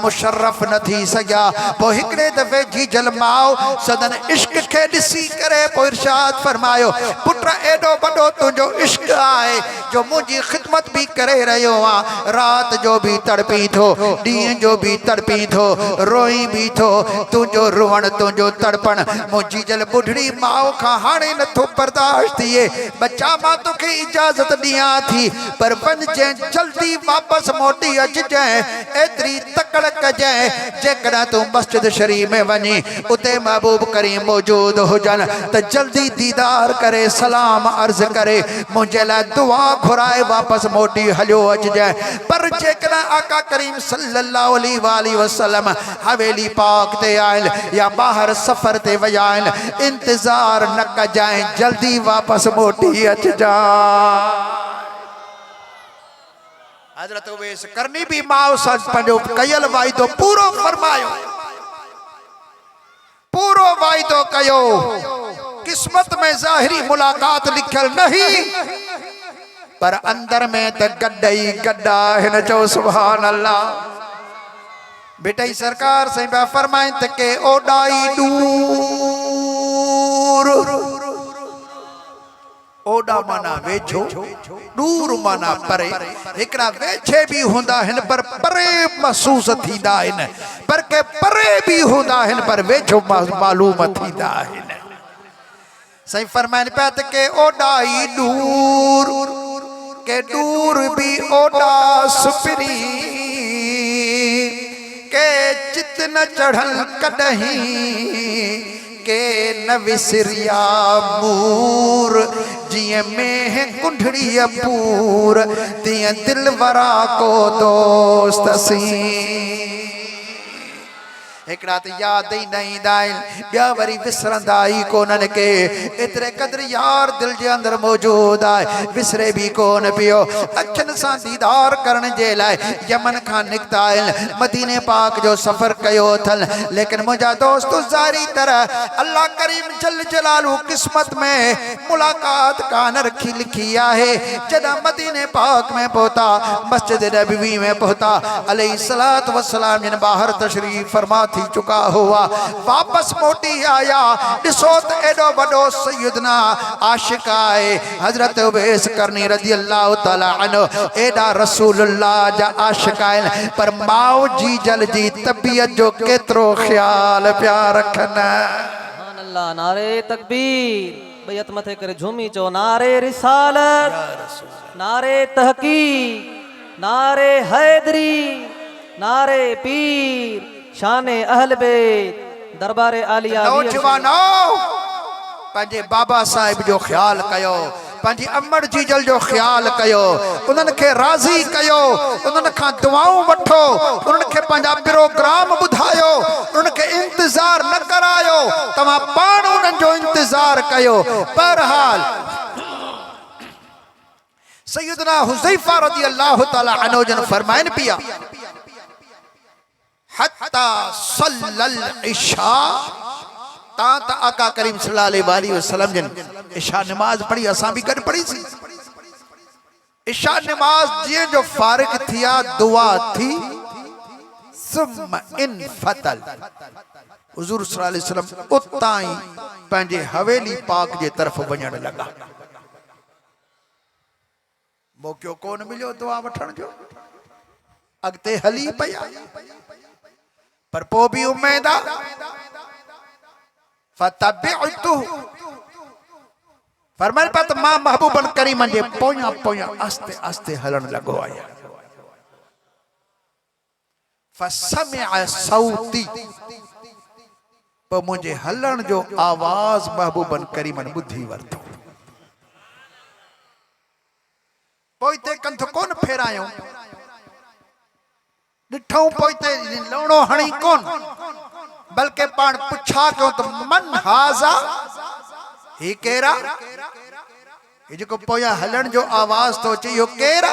मुशर्रफ न थी सघिया पोइ हिकिड़े दफ़े जीजल माउ सदन इश्क खे ॾिसी करे पोइ इरशाद फरमायो पुट एॾो वॾो तुंहिंजो इश्क आहे जो मुंहिंजी ख़िदमत बि करे रहियो आहे राति जो बि तड़पी थो ॾींहं जो बि तड़पी थो रोई बि थो तुंहिंजो रुअण तुंहिंजो तड़पण मुंहिंजी जल ॿुढड़ी माउ खां हाणे नथो बर्दाश्त थिए बच्चा मां तोखे इजाज़त ॾियां थी पर वञजांइ जल्दी वापसि मोटी अचिजांइ एतिरी तकड़ कजांइ जेकॾहिं तूं मस्जिद शरीफ़ में वञी उते महबूब करीम मौजूद हुजनि त जल्दी दीदार करे सलाम अर्ज़ करे मुंहिंजे लाइ दुआ घुराए वापसि मोटी हलियो अचिजांइ पर जेकॾहिं आका करीम सल्लल्लाहु अलैहि वसल्लम हवेली पाक ते आहिनि या ॿाहिरि सफ़र ते विया आहिनि इंतज़ार न कजांइ जल्दी वापसि मोटी अचिजांइ हज़रत उवैस करनी भी माउ सां पंहिंजो कयल वाइदो पूरो फरमायो पूरो वाइदो कयो किस्मत में ज़ाहिरी मुलाकात लिखियल नहीं पर अंदर में त गड्ढ ई गड्ढा हिन चओ सुभान अल्लाह बेटा सरकार से पिया फरमाइनि त के ओॾाई दूर ओडा माना वेझो दूर माना परे हिकड़ा वेझे भी हुंदा हिन पर परे महसूस थींदा हिन पर के परे भी हुंदा हिन पर वेझो मालूम थींदा हिन सही फरमाइन पे के ओडाई दूर के दूर भी ओडा सुपरी के चित न चढ़ल कदहीं के न विसरिया मूर जिए में कुंडड़ी पूर तिय दिलवरा को दोस्त सी एक रात याद ही नहीं दाइल ब्या वरी विसरंदाई कोनन के इतरे कदर यार दिल जे अंदर मौजूद आए विसरे भी कोन पियो अखन सा दीदार करने जे लाए यमन खां निकता आइल मदीने पाक जो सफर कयो थल लेकिन मुझा दोस्तों जारी तरह अल्लाह करीम जल जलालू किस्मत में मुलाकात कान रखी लिखी आहे जदा मदीने पाक में पहुंचा मस्जिद नबवी में पहुंचा अलैहिस्सलातु वस्सलाम जिन बाहर तशरीफ फरमा थी चुका हुआ वापस मोटी आया दिसो त एडो बड़ो सैयदना आशिक आए हजरत उवैस करनी रजी अल्लाह तआला अन्हु एडा रसूलुल्लाह जा आशिक आए पर माओ जी जल जी तबीयत जो केतरो ख्याल प्यार रखना सुभान अल्लाह नारे तकबीर बैत मथे करे झूमी चो नारे रिसालत नारे तहकीक नारे हैदरी नारे पीर शाने अहल बेत दरबारे आलिया नौजवानों पंजे बाबा साहिब जो ख्याल कयो पंजी अमर जी जल जो ख्याल कयो उन्हन के राजी कयो उन्हन खां दुआऊं वठो उन्हन के पंजा प्रोग्राम बुधायो उन्हन के इंतजार न करायो तमा पाण उन्हन जो इंतजार कयो बहरहाल सैयदना हुज़ैफा रज़ी अल्लाह तआला अन्हु जन फरमाइन पिया हत्ता सल्लल इशा ता आका करीम सल्लल्लाहु अलैहि वसल्लम जिन इशा नमाज पढ़ी असां भी गॾु पढ़ी सी इशा नमाज जे जो फारिग थिया दुआ थी सुम्मा इन फतल हुजूर सल्लल्लाहु अलैहि वसल्लम उताई पंहिंजे हवेली पाक जे तरफ वञण लगा मौक़ो कोन मिलियो दुआ वठण जो अॻिते हली पया पर पो भी उम्मीद आ फतबिअतु फरमाइल पत मां महबूबन करीम जे पोया पोया आस्ते आस्ते हलन लगो आया फसमिअ सौती पर मुझे हलन जो आवाज महबूबन करीमन बुद्धि वरतो पोइते कंथ कोन फेरायो डिठो पोइते लौणो हणी कोन बल्कि पाण पुछा क्यों तो मन हाजा ही केरा ये जो पोया हलन जो आवाज तो चाहिए केरा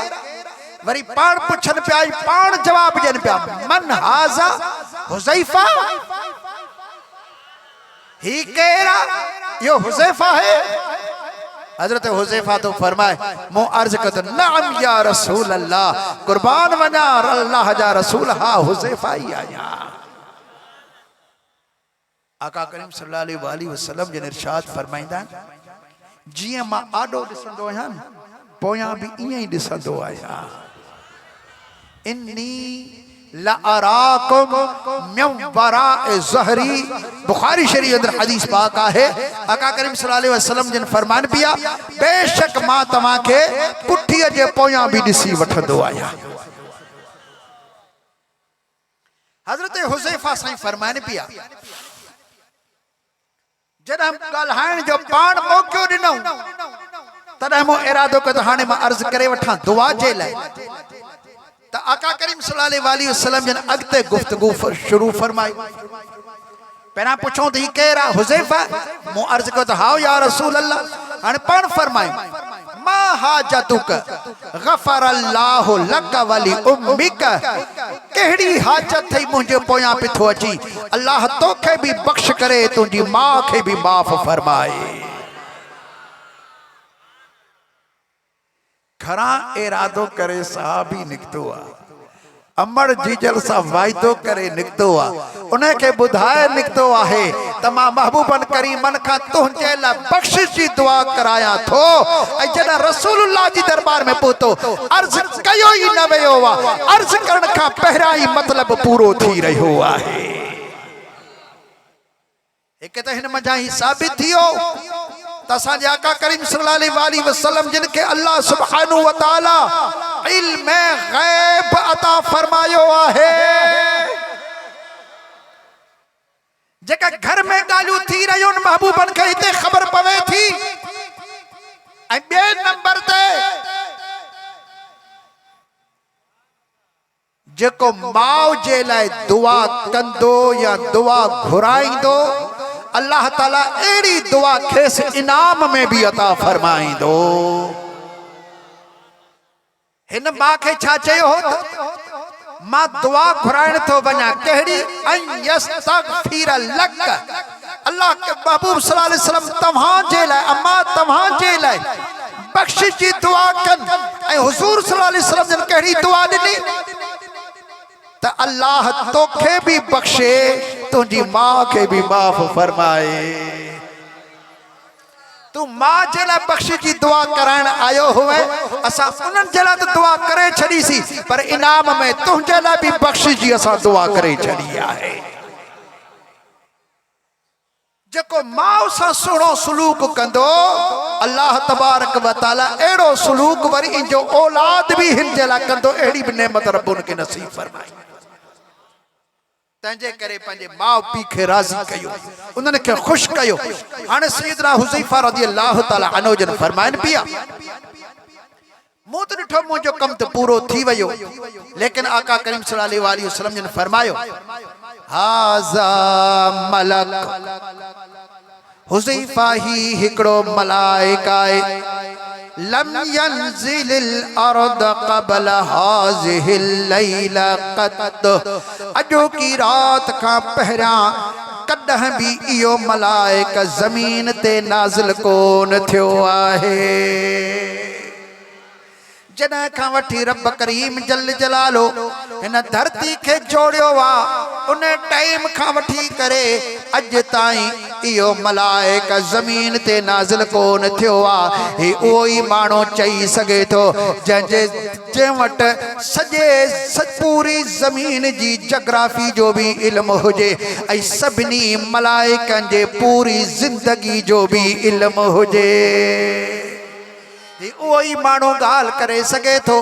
वरी पाण पुछन पे आई पाण जवाब जन पे मन हाजा हुज़ैफा ही केरा यो हुज़ैफा है हजरत हुज़ैफा तो फरमाए मो अर्ज कत नअम या रसूल अल्लाह कुर्बान वना अल्लाह जा रसूल हा हुज़ैफा ही आया आका करीम सल्लल्लाहु अलैहि वसल्लम जिन इरशाद फरमाइंदा जिया मां आडो दिसंदो आहियां पोया भी इए ही दिसंदो आया इन्नी ला अराकुम मिन वराए ज़हरी बुखारी शरीफ अंदर हदीस पाक है आका करीम सल्लल्लाहु अलैहि वसल्लम जिन फरमान पिया बेशक मां तमा के पुठिया जे पोया भी दिसी वठंदो आया हजरत हुज़ैफा साईं फरमान पिया जद हम ॻाल्हाइण जो पाण मौक़ो ॾिनो तॾहिं मूं इरादो कयो त हाणे मां अर्ज़ करे वठां दुआ जे लाइ त आका करीम सल्लल्लाहु अलैहि वसल्लम जन अॻिते गुफ्तगू शुरू फरमाई पहिरां पुछो त ही केर आहे हुज़ैफा मूं अर्ज़ कयो त हाउ या रसूल अल्लाह हाणे पाण फरमाई मा हाजतुक गफर अल्लाहु लक वली उम्मिक केड़ी हाजत थई मुझे पोया पिथो अची अल्लाह तोखे भी बख्श करे तुझी मां के भी माफ फरमाए खरा इरादो करे साहबी निकतो आ अमर जीजल सा वायदो करे निकतो आ उन्हें के बुधाए निकतो आहे तमा महबूबन करीमन का तुझे ला बख्शिश जी दुआ कराया थो ऐ जना रसूलुल्लाह जी दरबार में पहुतो अर्ज कयो ही न वयो वा अर्ज करण का पहरा ही मतलब पूरो थी रहो आहे एक त हिन मजा ही साबित थियो तसां जे आका करीम सल्लल्लाहु अलैहि वसल्लम जिनके अल्लाह सुब्हानहु व तआला इल्म गैब अता फरमायो आहे, जेका घर में गालियूं थी रहियूं महबूबन खे हिते ख़बर पवे थी। ऐं ॿिए नंबर ते जेको माउ जे लाइ दुआ कंदो या दुआ घुराईंदो, अल्लाह ताला अहिड़ी दुआ खेसि इनाम में भी अता फरमाईंदो। हिन मां खे छा चयो हो त मां दुआ घुराइण थो वञा, कहिड़ी अन यस्तगफिर लक, अल्लाह के महबूब सल्लल्लाहु अलैहि वसल्लम तव्हां जे लाइ, अम्मा तव्हां जे लाइ बख्शिश जी दुआ कनि। ऐं हुजूर सल्लल्लाहु अलैहि वसल्लम जन कहिड़ी दुआ ॾिनी त अल्लाह तोखे भी बख्शे, तुंहिंजी मां खे भी माफ़ फरमाए। तू मां जे लाइ बख्शिश जी दुआ कराइण आयो हुए, असां उन्हनि जे लाइ त दुआ करे छॾीसीं, पर इनाम में तुंहिंजे लाइ भी बख्शिश जी असां दुआ करे छॾी आहे। जेको माउ सां सुहिणो सलूक कंदो, अल्लाह तबारक व तआला अहिड़ो सलूक वरी इंजो औलाद भी हिन जे लाइ कंदो, अहिड़ी भी नेमत रब उनखे नसीब फरमाई। तंहिंजे करे पंहिंजे माउ पीउ खे राज़ी कयो, उन्हनि खे ख़ुशि कयो। हाणे सैयदना हुज़ैफा रज़ियल्लाहु तआला अन्हु जन फरमाइनि पिया, मूं त ॾिठो मुंहिंजो कमु त पूरो थी वियो, लेकिन आका करीम सल्लल्लाहु अलैहि वसल्लम जन फरमायो, हाज़ा मलक, हुज़ैफा ही हिकिड़ो मलाइका आहे, लम यंज़िलिल अर्द क़बल हाज़िहिल लैला क़त, अॼो की रात खां पहिरियां कॾहिं भी इहो मलाइका ज़मीन ते नाज़िल कोन थियो आहे। जॾहिं खां वठी रब करीम जल जलालो हिन धरती खे जोड़ियो आहे, उन टाइम खां वठी करे अॼु ताईं इहो मलाइका ज़मीन ते नाज़िल कोन थियो आहे। ही उहो ई माण्हू चई सघे थो जंहिं वटि सॼे पूरी ज़मीन जी जोग्राफी जो भी इल्म हुजे, ऐं सभिनी मलाइकनि जे पूरी ज़िंदगी जो भी इल्म हुजे। उहो ई माण्हू ॻाल्हि करे सघे थो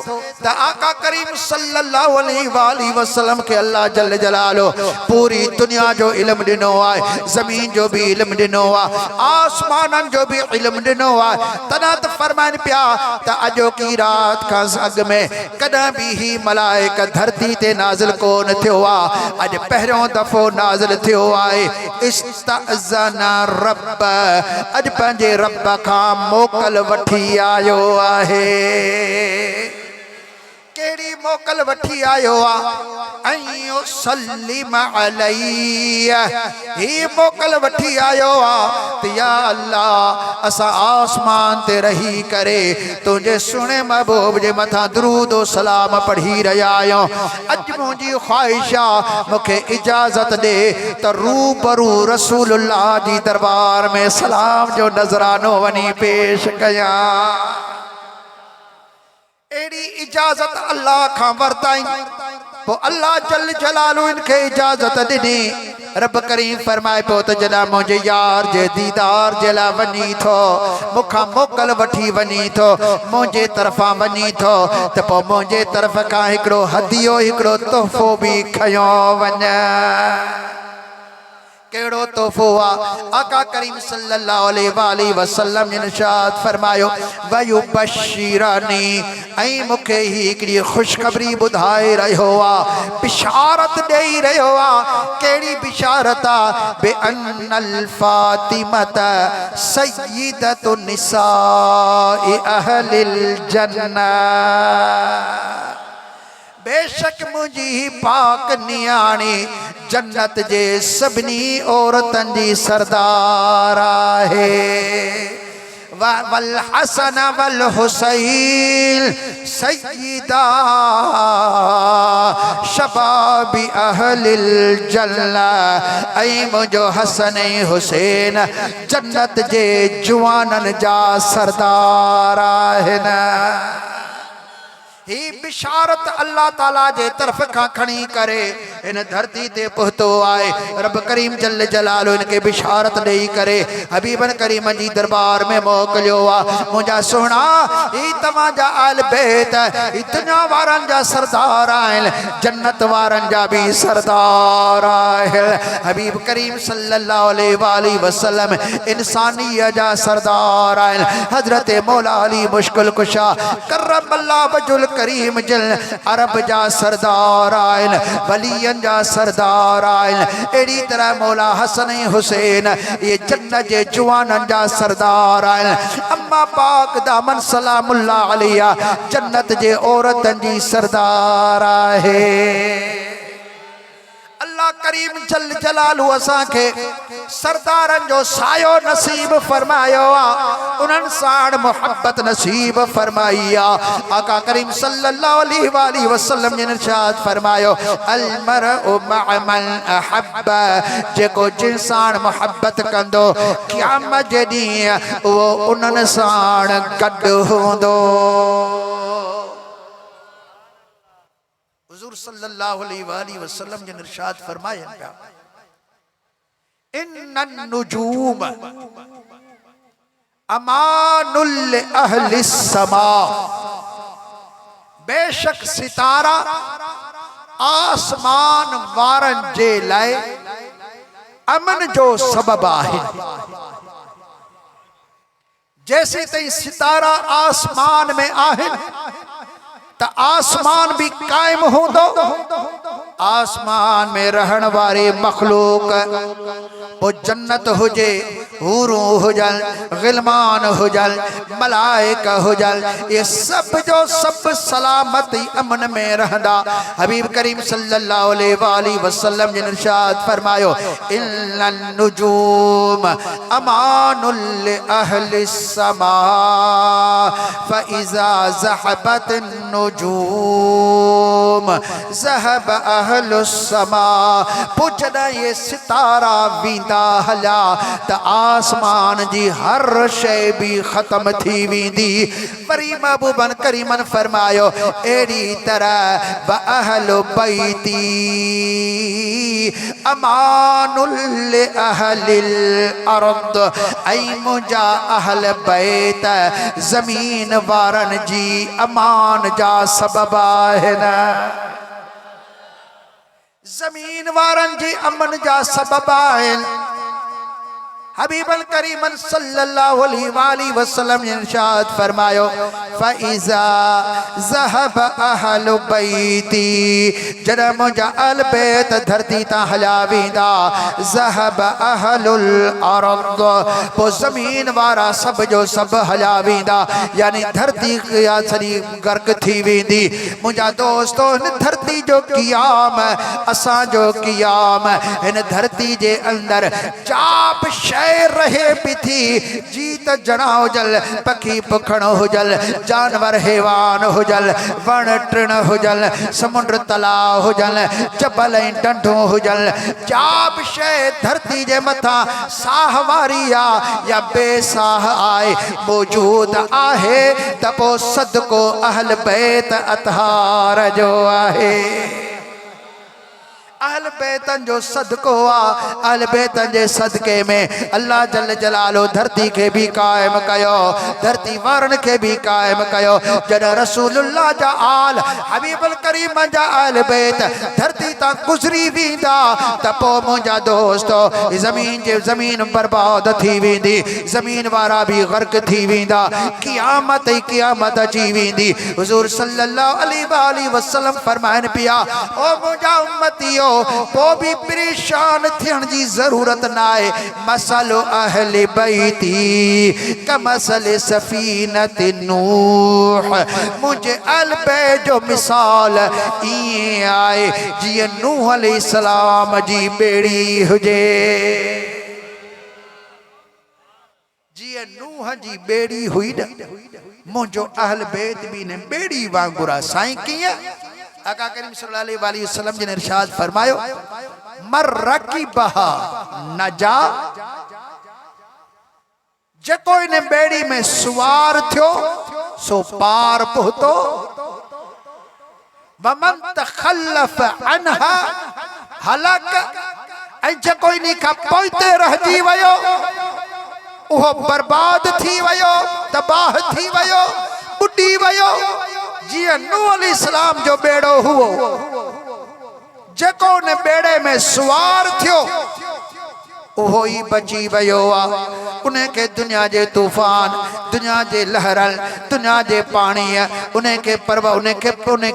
त आका करीम सल्लल्लाहु अलैहि वसल्लम खे अल्लाह जल जलालो पूरी दुनिया जो इल्म ॾिनो आहे, ज़मीन जो भी इल्म ॾिनो आहे, आसमाननि जो भी इल्म ॾिनो आहे। तॾहिं त फरमाइनि पिया त अॼोकी रात खां अॻु में कॾहिं भी ही मलाइका धरती ते नाज़िल कोन थियो आहे, अॼु पहिरियों दफ़ो नाज़िल थियो आहे। इस्तअज़ना रब, अॼु पंहिंजे रब खां मोकल वठी आयो आहे। केड़ी मोकल वठी आयो आ, अयो सल्लिम अलैया, ही मोकल वठी आयो आ त या अल्लाह असां आसमान ते रही करे तुंहिंजे सुहिणे महबूब जे मथां दरूद ओ सलाम पढ़ी रहिया आहियूं। अॼु मुंहिंजी ख़्वाहिश आ मूंखे इजाज़त ॾे त रूबरू रसूलुल्लाह जी दरबार में सलाम जो नज़रानो वञी पेश कयां। एड़ी इजाजत अल्लाह खां वरताई, पो अल्लाह जल जलालु इनखे इजाजत ॾिनी। रब करीम फरमाए पियो त जॾहिं मुंहिंजे यार जे दीदार जे लाइ वञी थो, मूंखां मोकल वठी वञी थो, मुंहिंजे तरफ़ां वञी थो, त पोइ मुंहिंजे तरफ़ खां हिकिड़ो हदियो, हिकिड़ो तोहफ़ो भी खयो वञ। केड़ो तोहफ़ो आ? आका करीम सल्लल्लाहु अलैहि वसल्लम ने इरशाद फरमायो, वयुबश्शिरनी, ऐं मूंखे ही हिकिड़ी ख़ुशख़बरी ॿुधाए रहियो आ, बिशारत ॾेई रहियो आ। कहिड़ी बिशारत आ? बे अन्नल फातिमत सय्यिदतु निसाइ अहलिल जन्नह, बेशक मुझी पाक नियाणी जन्नत जे सभिनी औरतन जी सरदार आहे। वल हसन वल हुसैन सय्यिदा शबाबी अहलिल जन्नह, ऐं मुंहिंजो हसन ऐं हुसैन जन्नत जे जुवानन जा सरदार आहिनि। ही बिशारत अल्लाह ताला जे तरफ खां खणी करे इन धरती ते पहुतो आए। रब करीम जल जलालो इनके बिशारत ॾेई करे हबीबन करीम जी दरबार में मोकिलियो आ। मुंहिंजा सुहिणा ही तव्हांजा आल बैत ही दुनिया वारनि जा सरदार आहिनि, जन्नत वारनि जा भी सरदार आहिनि। हबीब करीम सल्लल्लाहु अलैहि वसल्लम इंसानियत जा सरदार आहिनि। हजरत मौला अली मुश्किल कुशा करमल्लाहु वजहुल करीम जल अरब जा सरदार आइन, वलियन जा सरदार आइन। एड़ी तरह मौला हसन हुसैन ये जन्नत जे जवानन जा सरदार आइन। अम्मा पाक दामन सलामुल्लाह अलैहा जन्नत जे औरतन जी सरदार आहे। अल्लाह करीम जल जलालु असां के सरदारन जो सायो नसीब फरमायो आ, उन्हनि साण मोहब्बत नसीब फरमाई आ। आका करीम सल्लल्लाहु अलैहि वसल्लम ने इरशाद फरमायो अल मरउ मअ मन अहब्ब, जेको जिन साण मोहब्बत कंदो क़यामत जे ॾींहुं वो उन्हनि साण गॾु हूंदो। हुजूर सल्लल्लाहु अलैहि वसल्लम जिन इरशाद फरमाया पिया इन्नन नुजूम अमानुल अहलि समा, बेशक सितारा आसमान वारन जे लाए अमन जो सबब आहे। जैसे तई सितारा आसमान में आहे तो आसमान भी कायम होंदो। आसमान में रहन वारे मखलूक वो जन्नत हुजे, हूरू हुजल, गिलमान हुजल, मलाइका हुजल, ये सब जो सब सलामती अमन में रहंदा। हबीब करीम सल्लल्लाहु अलैहि वसल्लम ने इरशाद फरमायो इन्नन नुजूम अमानुल अहलि समा फइज़ा ज़हबत नुजूम ज़हब अहलुस समा। पुछदा ये सितारा वींदा हला त आसमान जी हर शय भी खत्म थी वींदी। वरी महबूबन करीमन फरमायो एड़ी तरह व अहलु बैती अमानुल अहलिल अर्द, ऐ मुंजा अहल बैत जमीन वारन जी अमान जा सबब आहे न। जमीन वारन जी अमन जा सबब आहिनि। हबीबल करीमन सल्लल्लाहु अलैहि वसल्लम ने इरशाद फरमायो फइज़ा ज़हब अहलु बैती, जॾहिं मुंहिंजा अहल बैत धरती तां हलिया वेंदा ज़हब अहलुल अर्द, पोइ ज़मीन वारा सब जो सब हलिया वेंदा, यानी धरती सॼी गर्क थी वेंदी। मुंहिंजा दोस्तो हिन धरती जो क़याम असांजो क़याम, हिन धरती जे अंदर चाप शय रहे भी थी, जीत जना हुजल, पखी पुखण हुजल, जानवर हैवान हुजल, वण टिण हुजल, समुंड तलाव हुजल, जबल ऐं ढंढूं हुजल, जाब शय धरती जे मथां साह वारी आ या बेसाह आए मौजूद आहे त पोइ सदको अहल बैत अतहार जो आहे। अहल बैतन जो सदको आ। अहल बैतन जे सदके में अल्लाह जल जलालो धरती के भी कायम कयो, धरती वारन के भी कायम कयो। जॾहिं रसूलुल्लाह जा आल हबीबुल करीम जा अहल बैत धरती तां गुज़री वेंदा त पोइ मुंहिंजा दोस्तो ज़मीन बर्बाद थी वेंदी, ज़मीन वारा भी गर्क थी वेंदा, क़यामत ई क़यामत अची वेंदी। हुज़ूर सल्लल्लाहु अलैहि वसल्लम फरमाइनि पिया ओ मुंहिंजा उम्मतियो पोइ भी परेशान थियण जी ज़रूरत न आहे। मसलो अहले बैती कमसल सफ़ीनति नूह, मुंहिंजे अहल बैत जो मिसाल ईअं आहे जीअं नूह अलैहिस्सलाम जी ॿेड़ी हुजे। जीअं नूह जी ॿेड़ी हुई न, मुंहिंजो अहल बैत भी न ॿेड़ी वांगुरु आहे। साईं कीअं? आका करीम सल्लल्लाहु अलैहि वसल्लम जिन इरशाद फरमायो मर रकीबहा नजा, जेको इन बेड़ी में सुवार थियो सो पार पहुतो, वमन तखल्लफ अनहा हलक ऐं जेको इन खां पोइते रहिजी वियो उहो बर्बाद थी वियो तबाह थी वियो बुॾी वियो जीअं नूह अलैहिस्सलाम जो बेड़ो हुओ जेको उन बेड़े में सुवार थियो उहो ही बची वियो आहे उन के दुनिया जे तूफान दुनिया जे लहरल दुनिया जे पाणी उन के परवा उन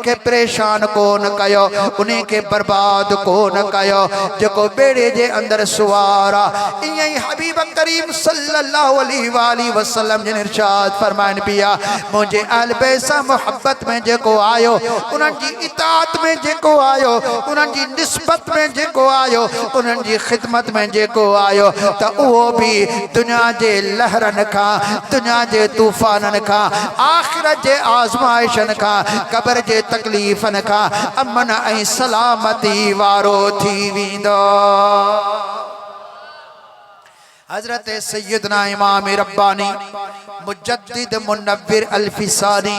के परेशान कोन कयो उन के बर्बाद कोन कयो जेको बेड़े जे अंदर सुवार आहे ईअं ई हबीब करीम सल्लल्लाहु अलैहि वसल्लम जिन इरशाद फरमाइन पिया मुंहिंजे अहल बैत सां मोहब्बत में जेको आयो उन्हनि जी इताअत में जेको आयो उन्हनि जी निस्बत में जेको आयो उन्हनि जी खिदमत में जेको आयो त उहो भी दुनिया जे लहरन का दुनिया जे तूफानन का आखिरत जे आज़माइशन का कब्र जे तकलीफन का अमन ऐं सलामती वारो थी वेंदो। हजरत सैयदना इमाम रब्बानी मुजद्दिद मुनव्विर अल्फिसानी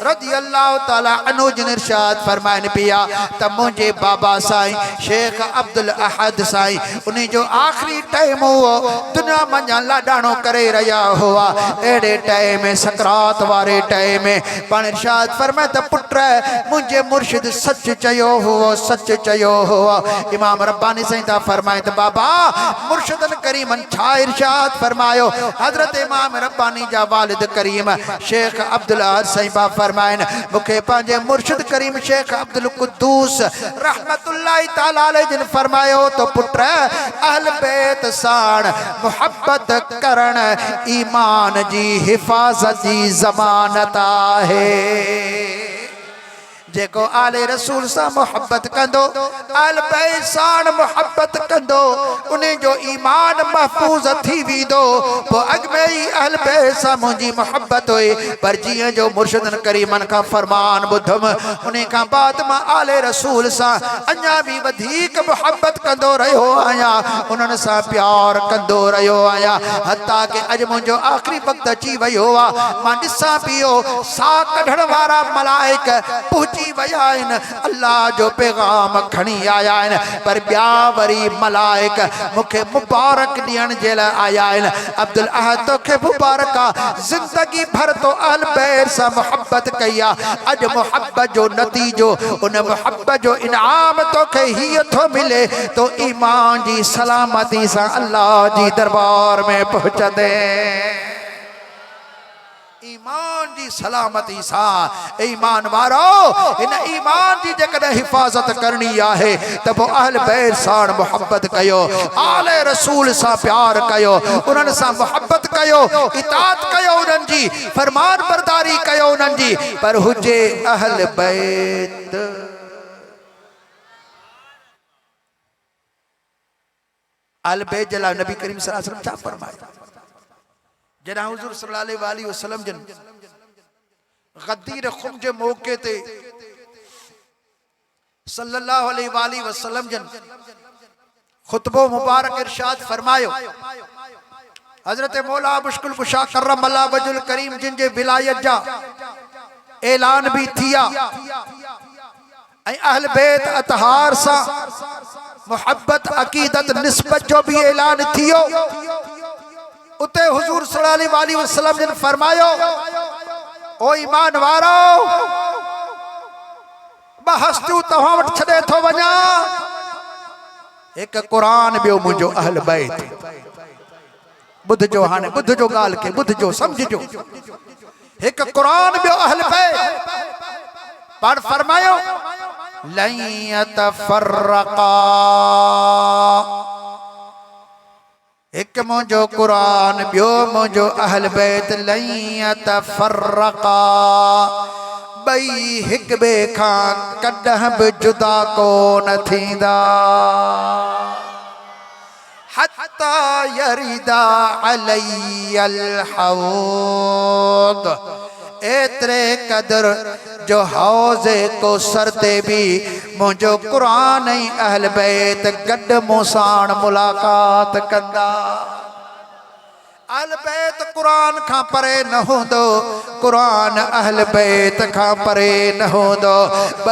रज़ी अल्लाह ताला अन्हु जिन इरशाद फरमाइन पिया त मुंहिंजे बाबा साईं शेख अब्दुल अहद साईं उन जो आखिरी टाइम हुओ दुनिया मञा लाडाणो करे रहिया हुआ अहिड़े टाइम में सकरात वारे टाइम में पाण इरशाद फरमाए त पुट मुंहिंजे मुर्शिद सच चयो हुओ सच चयो हुओ इमाम रब्बानी साईं था फरमाए त बाबा मुर्शिदन करीमन छा इरशाद फरमायो हजरत इमाम रब्बानी जा वालिद करीम शेख अब्दुल अहद साईं बा फरमाइन मुखे पंहिंजे मुर्शिद करीम शेख अब्दुल कुद्दूस रहमतुल्लाहि ताला अलैहि जिन फरमायो तो पुट अहल बैत साण मोहब्बत करण ईमान जी हिफाजत जी ज़मानत आहे जेको आले रसूल सा मोहब्बत कंदो अहल बैत साण मोहब्बत कंदो उन्हें जो ईमान महफूज थी वेंदो पो अग में ही अहल बैत सा मुंहिंजी मोहब्बत हुई पर जियां जो मुर्शिदन करीमन का फरमान बुधम उन्हें का बाद मां आले रसूल सा अञा भी वधीक मोहब्बत कंदो रहियो आया उन्हनि सा प्यार कंदो रहियो आया हत्ता के अज मुंहिंजो आखिरी वक्त अची वियो आहे मां ॾिसां पियो सा कढण वारा मलाइक पहुची वया आहिनि अल्लाह जो पैगाम खणी आया आहिनि पर ॿिया वरी मलाइक मूंखे मुबारक ॾियण जे लाइ आया आहिनि अब्दुल अहद तोखे मुबारक आहे ज़िंदगी भर तो अहल बैत सां मोहब्बत कई आहे अॼु मोहब्बत जो नतीजो उन मोहब्बत जो इनाम तोखे हीअ थो मिले तो ईमान जी सलामती सां अल्लाह जी दरबार में पहुचंदे ईमान जी सलामती सां ईमान वारो इन ईमान जी जेकॾहिं हिफ़ाज़त करणी आहे त पोइ अहल बैत साण मोहब्बत कयो आले रसूल सां प्यार कयो उन्हनि सां मोहब्बत कयो इताअत कयो उन्हनि जी फरमान बरदारी कयो उन्हनि जी पर हुजे अहल बैत अहल बैत जे लाइ नबी करीम सल्लल्लाहु अलैहि वसल्लम छा फरमाया जना हुजूर सल्लल्लाहु अलैहि वसल्लम जन गदीर खुम जे मौके ते सल्लल्लाहु अलैहि वसल्लम जन खुतबो मुबारक इरशाद फरमायो हजरत मौला मुश्किल कुशा करम अल्लाह वजुल करीम जिन जे विलायत जा ऐलान भी थिया ऐं अहल बैत अतहार सां मोहब्बत अकीदत निस्बत जो भी ऐलान थियो उते हुजूर सल्लल्लाहु अलैहि वसल्लम ने फरमायो ओ ईमान वारो बहस्तू तव्हां वटि छॾे थो वञा एक कुरान बियो मुंहिंजो अहल बैत बुध जो हाने बुध जो गाल के बुध जो समझो एक कुरान बियो अहल बैत पर फरमायो लन यतफरका एक मुंहिंजो कुरान बियो मुंहिंजो अहल बैत लन यतफरका बई हिक बे खां कॾहिं बि जुदा कोन थींदा हत्ता यरिदा अलैयल हौद एतरे कदर जो हौज़े को सरते भी मुझो कुरान ही अहल बैत गड मूसाण मुलाकात कंदा अहल बैत कुरान खां परे न होंदो कुरान अहल बैत खां परे न होंदो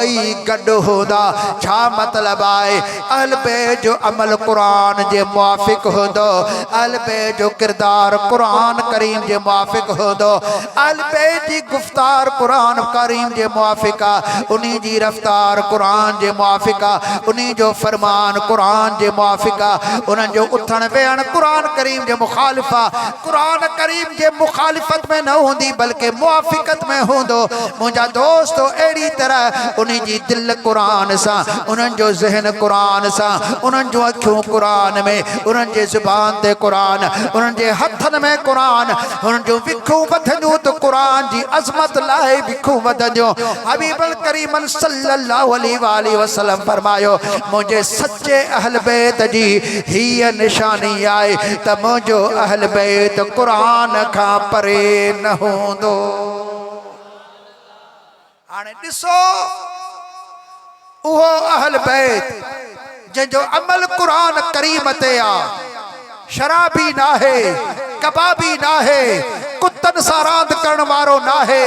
ॿई गॾु हूंदा छा मतलब आहे अहल बैत जो अमल कुरान जे मुआफ़िक़ होंदो अहल बैत जो किरदार कुरान करीम जे मुआफ़िक़ होंदो अहल बैत जी गुफ्तार कुरान करीम जे मुआफ़िक़ आहे उन्हीं जी रफ्तार कुरान जे मुआफ़िक़ आहे उन्हीं जो फरमान कुरान जे मुआफ़िक़ आहे उन्हनि जो उथण वेहण कुरान करीम जे मुखालिफ़ आहे कुरान करीम जे मुखालिफ़त में न हूंदी बल्कि मुआफ़िक़त में हूंदो मुंहिंजा दोस्त अहिड़ी तरह उन्हीं जी दिल कुरान सां उन्हनि जो ज़हन कुरान सां उन्हनि जूं अखियूं कुरान में उन्हनि जे ज़ुबान ते कुरान उन्हनि जे हथनि में कुरान उन्हनि जूं विखूं वधंदियूं त कुरान जी अज़मत लाइ विखूं वधंदियूं हबीबुल करीम सल्लल्लाहु अलैहि वसल्लम फरमायो मुंहिंजे सच्चे अहल बैत जी हीअ निशानी आहे त मुंहिंजो अहल बैत कुरान खां परे न हूंदो हाणे ॾिसो उहो अहल बैत जंहिंजो अमल कुरान करीम ते आहे शराबी नाहे कबाबी नाहे कुत्तन सां रांदि करण वारो नाहे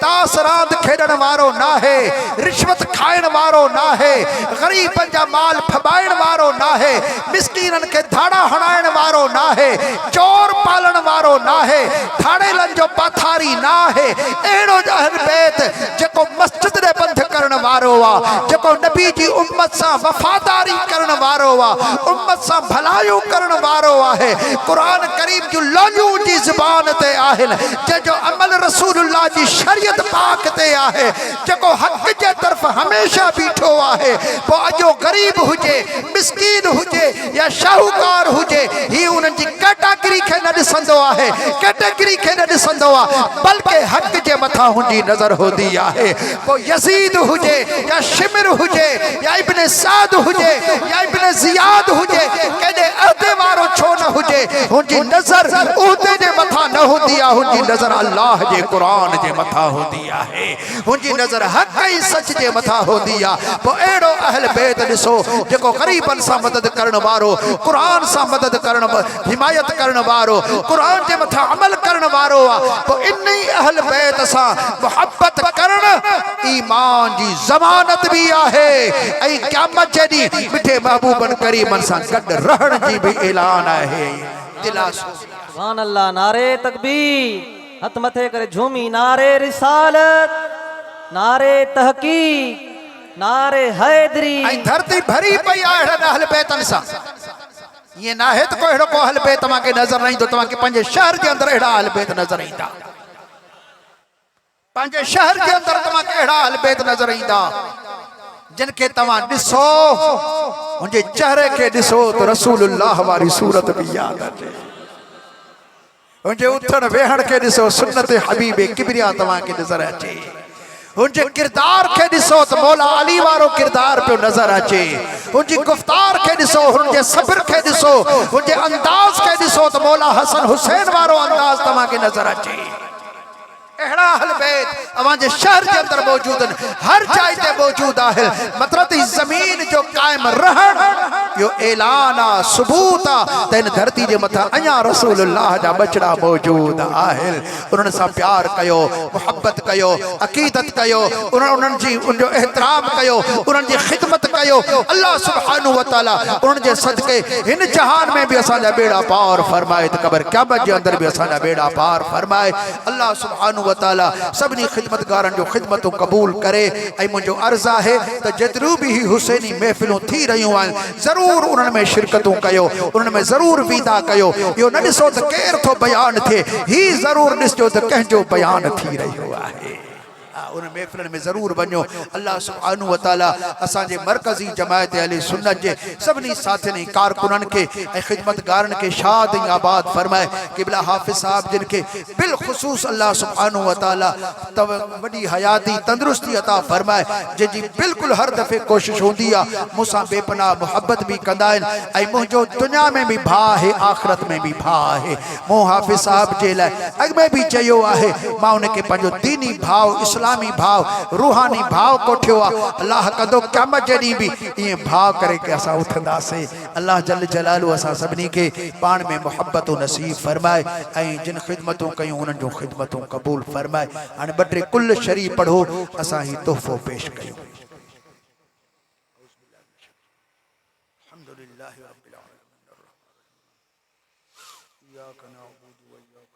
तास रांदि खेॾण वारो नाहे रिश्वत खाइण वारो नाहे ग़रीबनि जा माल फबाइण वारो नाहे मिस्कीननि खे धाड़ा हणाइण वारो नाहे चोर पालण वारो नाहे थाड़ेलनि जो पाथारी नाहे अहिड़ो अहल बैत जेको मस्जिद ॾे बंद करण वारो आहे जेको नबी जी उम्मत सां वफ़ादारी करण वारो आहे उम्मत सां भलायूं करण वारो आहे कुरान करीम जूं लौलियूं जी ज़ुबान ते आहिनि जंहिंजो अमल रसूलुल्लाह जी शरीयत पाक ते आहे जेको हक़ जे तरफ़ हमेशा बीठो आहे पोइ अॼो ग़रीब हुजे मिस्कीन हुजे या शाहूकार हुजे ही उन्हनि जी कैटेगरी खे न ॾिसंदो आहे कैटेगरी खे न ॾिसंदो आहे बल्कि हक़ जे मथां हुनजी नज़र हूंदी आहे पोइ यज़ीद हुजे या शिमर हुजे या इब्न साद हुजे या इब्न ज़ियाद हुजे केॾे अहदे वारो छो न हुजे हुनजी नज़र उहदे जे मथां न हूंदी आहे हुनजी नज़र अल्लाह जे कुरान जे मथां हूंदी आहे हुनजी नज़र हक़ ऐं सच जे मथां हूंदी आहे पोइ अहिड़ो अहल बैत ॾिसो जेको ग़रीबनि सां मदद करण वारो कुरान सां मदद करण हिमायत करण वारो कुरान जे मथां अमल करण वारो आहे पोइ इन ई अहल बैत सां मुहबत करण ईमान जी ज़मानत भी आहे ऐं क़यामत जे ॾींहुं मिठे महबूबनि करीमनि सां गॾु रहण जी भी ऐलान आहे दिलासो सुभान अल्लाह नारे तकबीर हथ मथे करे झूमी नारे रिसालत नारे तहकीक नारे हैदरी ऐं धरती भरी पई आहे अहिड़नि अहल बैतनि सां ईअं न आहे त को अहिड़ो को अहल बैत तव्हांखे नज़र न ईंदो तव्हांखे पंहिंजे शहर जे अंदरि अहिड़ा अहल बैत नज़र ईंदा पंहिंजे शहर जे अंदरि तव्हांखे अहिड़ा अहल बैत नज़र ईंदा जिन खे तव्हां ॾिसो मुंहिंजे चेहरे खे ॾिसो त रसूलुल्लाह वारी सूरत बि यादि अचे मुंहिंजे उथण वेहण खे ॾिसो सुन्नत हबीब किबरिया तव्हांखे नज़र अचे हुनजे किरदार खे ॾिसो त मौला अली वारो किरदार पियो नज़र अचे हुनजी गुफ्तार खे ॾिसो हुनजे सब्र खे ॾिसो हुनजे अंदाज़ खे ॾिसो त मौला हसन हुसैन वारो अंदाज़ तव्हांखे नज़र अचे अहिड़ा अहल बैत अवांजे शहर जे अंदरि मौजूद आहिनि हर जाइ ते मौजूद आहे मतिलब त ज़मीन जो क़ाइम रहण इहो ऐलान आहे सबूत आहे त हिन धरती जे मथां अञा रसूलुल्लाह जा बचड़ा मौजूद आहिनि उन्हनि सां प्यार कयो मुहबत कयो अक़ीदत कयो उन्हनि जी उनजो एहतराम कयो उन्हनि जी ख़िदमत कयो अल्लाह सुब्हानहु व तआला उन्हनि जे सदके हिन जहान में बि असांजा बेड़ा पार फरमाए त क़बर क़यामत जे अंदरि बि असांजा बेड़ा पार फरमाए अल्लाह सुब्हानहु व तआला सभिनी ख़िदमतगारनि जो ख़िदमतूं क़बूल करे ऐं मुंहिंजो अर्ज़ु आहे त जेतिरियूं बि हुसैनी महफ़िलूं थी रहियूं आहिनि ज़रूरु उन्हनि में शिरकतूं कयो उन्हनि में ज़रूरु वीदा कयो इहो न ॾिसो त केरु थो बयानु थिए ही ज़रूरु ॾिसजो त कंहिंजो बयानु थी रहियो आहे उन महफ़िलनि में ज़रूरु वञो अल्लाह सुब्हानहु व तआला असांजे मरकज़ी जमायत अहले सुन्नत जे सभिनी साथियुनि कारकुननि खे ऐं ख़िदमतगारनि खे शाद ऐं आबाद फरमाए क़िबला हाफ़िज़ साहब जिन खे बिलख़ुसूस अल्लाह सुब्हानहु व तआला वॾी हयाती तंदुरुस्ती अता फरमाए जंहिंजी बिल्कुलु हर दफ़े कोशिशि हूंदी आहे मूंसां बेपनाह मुहबत बि कंदा आहिनि ऐं मुंहिंजो दुनिया में बि भाउ आहे आख़िरत में बि भाउ आहे मूं हाफ़िज़ साहब जे लाइ अॻु में बि चयो आहे मां उनखे पंहिंजो दीनी भाउ इस्लाम इस्लामी भाव रूहानी भाव कोठियो आहे अल्लाह कदो क़यामत जॾहिं बि ईअं भाव करे के असां उथंदासीं अल्लाह जल जलालू असां सभिनी खे पाण में मुहब्बतूं नसीब फरमाए ऐं जिन ख़िदमतूं कयूं उन्हनि जूं ख़िदमतूं क़बूल फरमाए। हाणे ॿ टे कुल शरीफ़ पढ़ो असां ही तोहफ़ो पेश कयूं। अल्हम्दुलिल्लाहि रब्बिल आलमीन इय्याका नअबुदु व इय्याका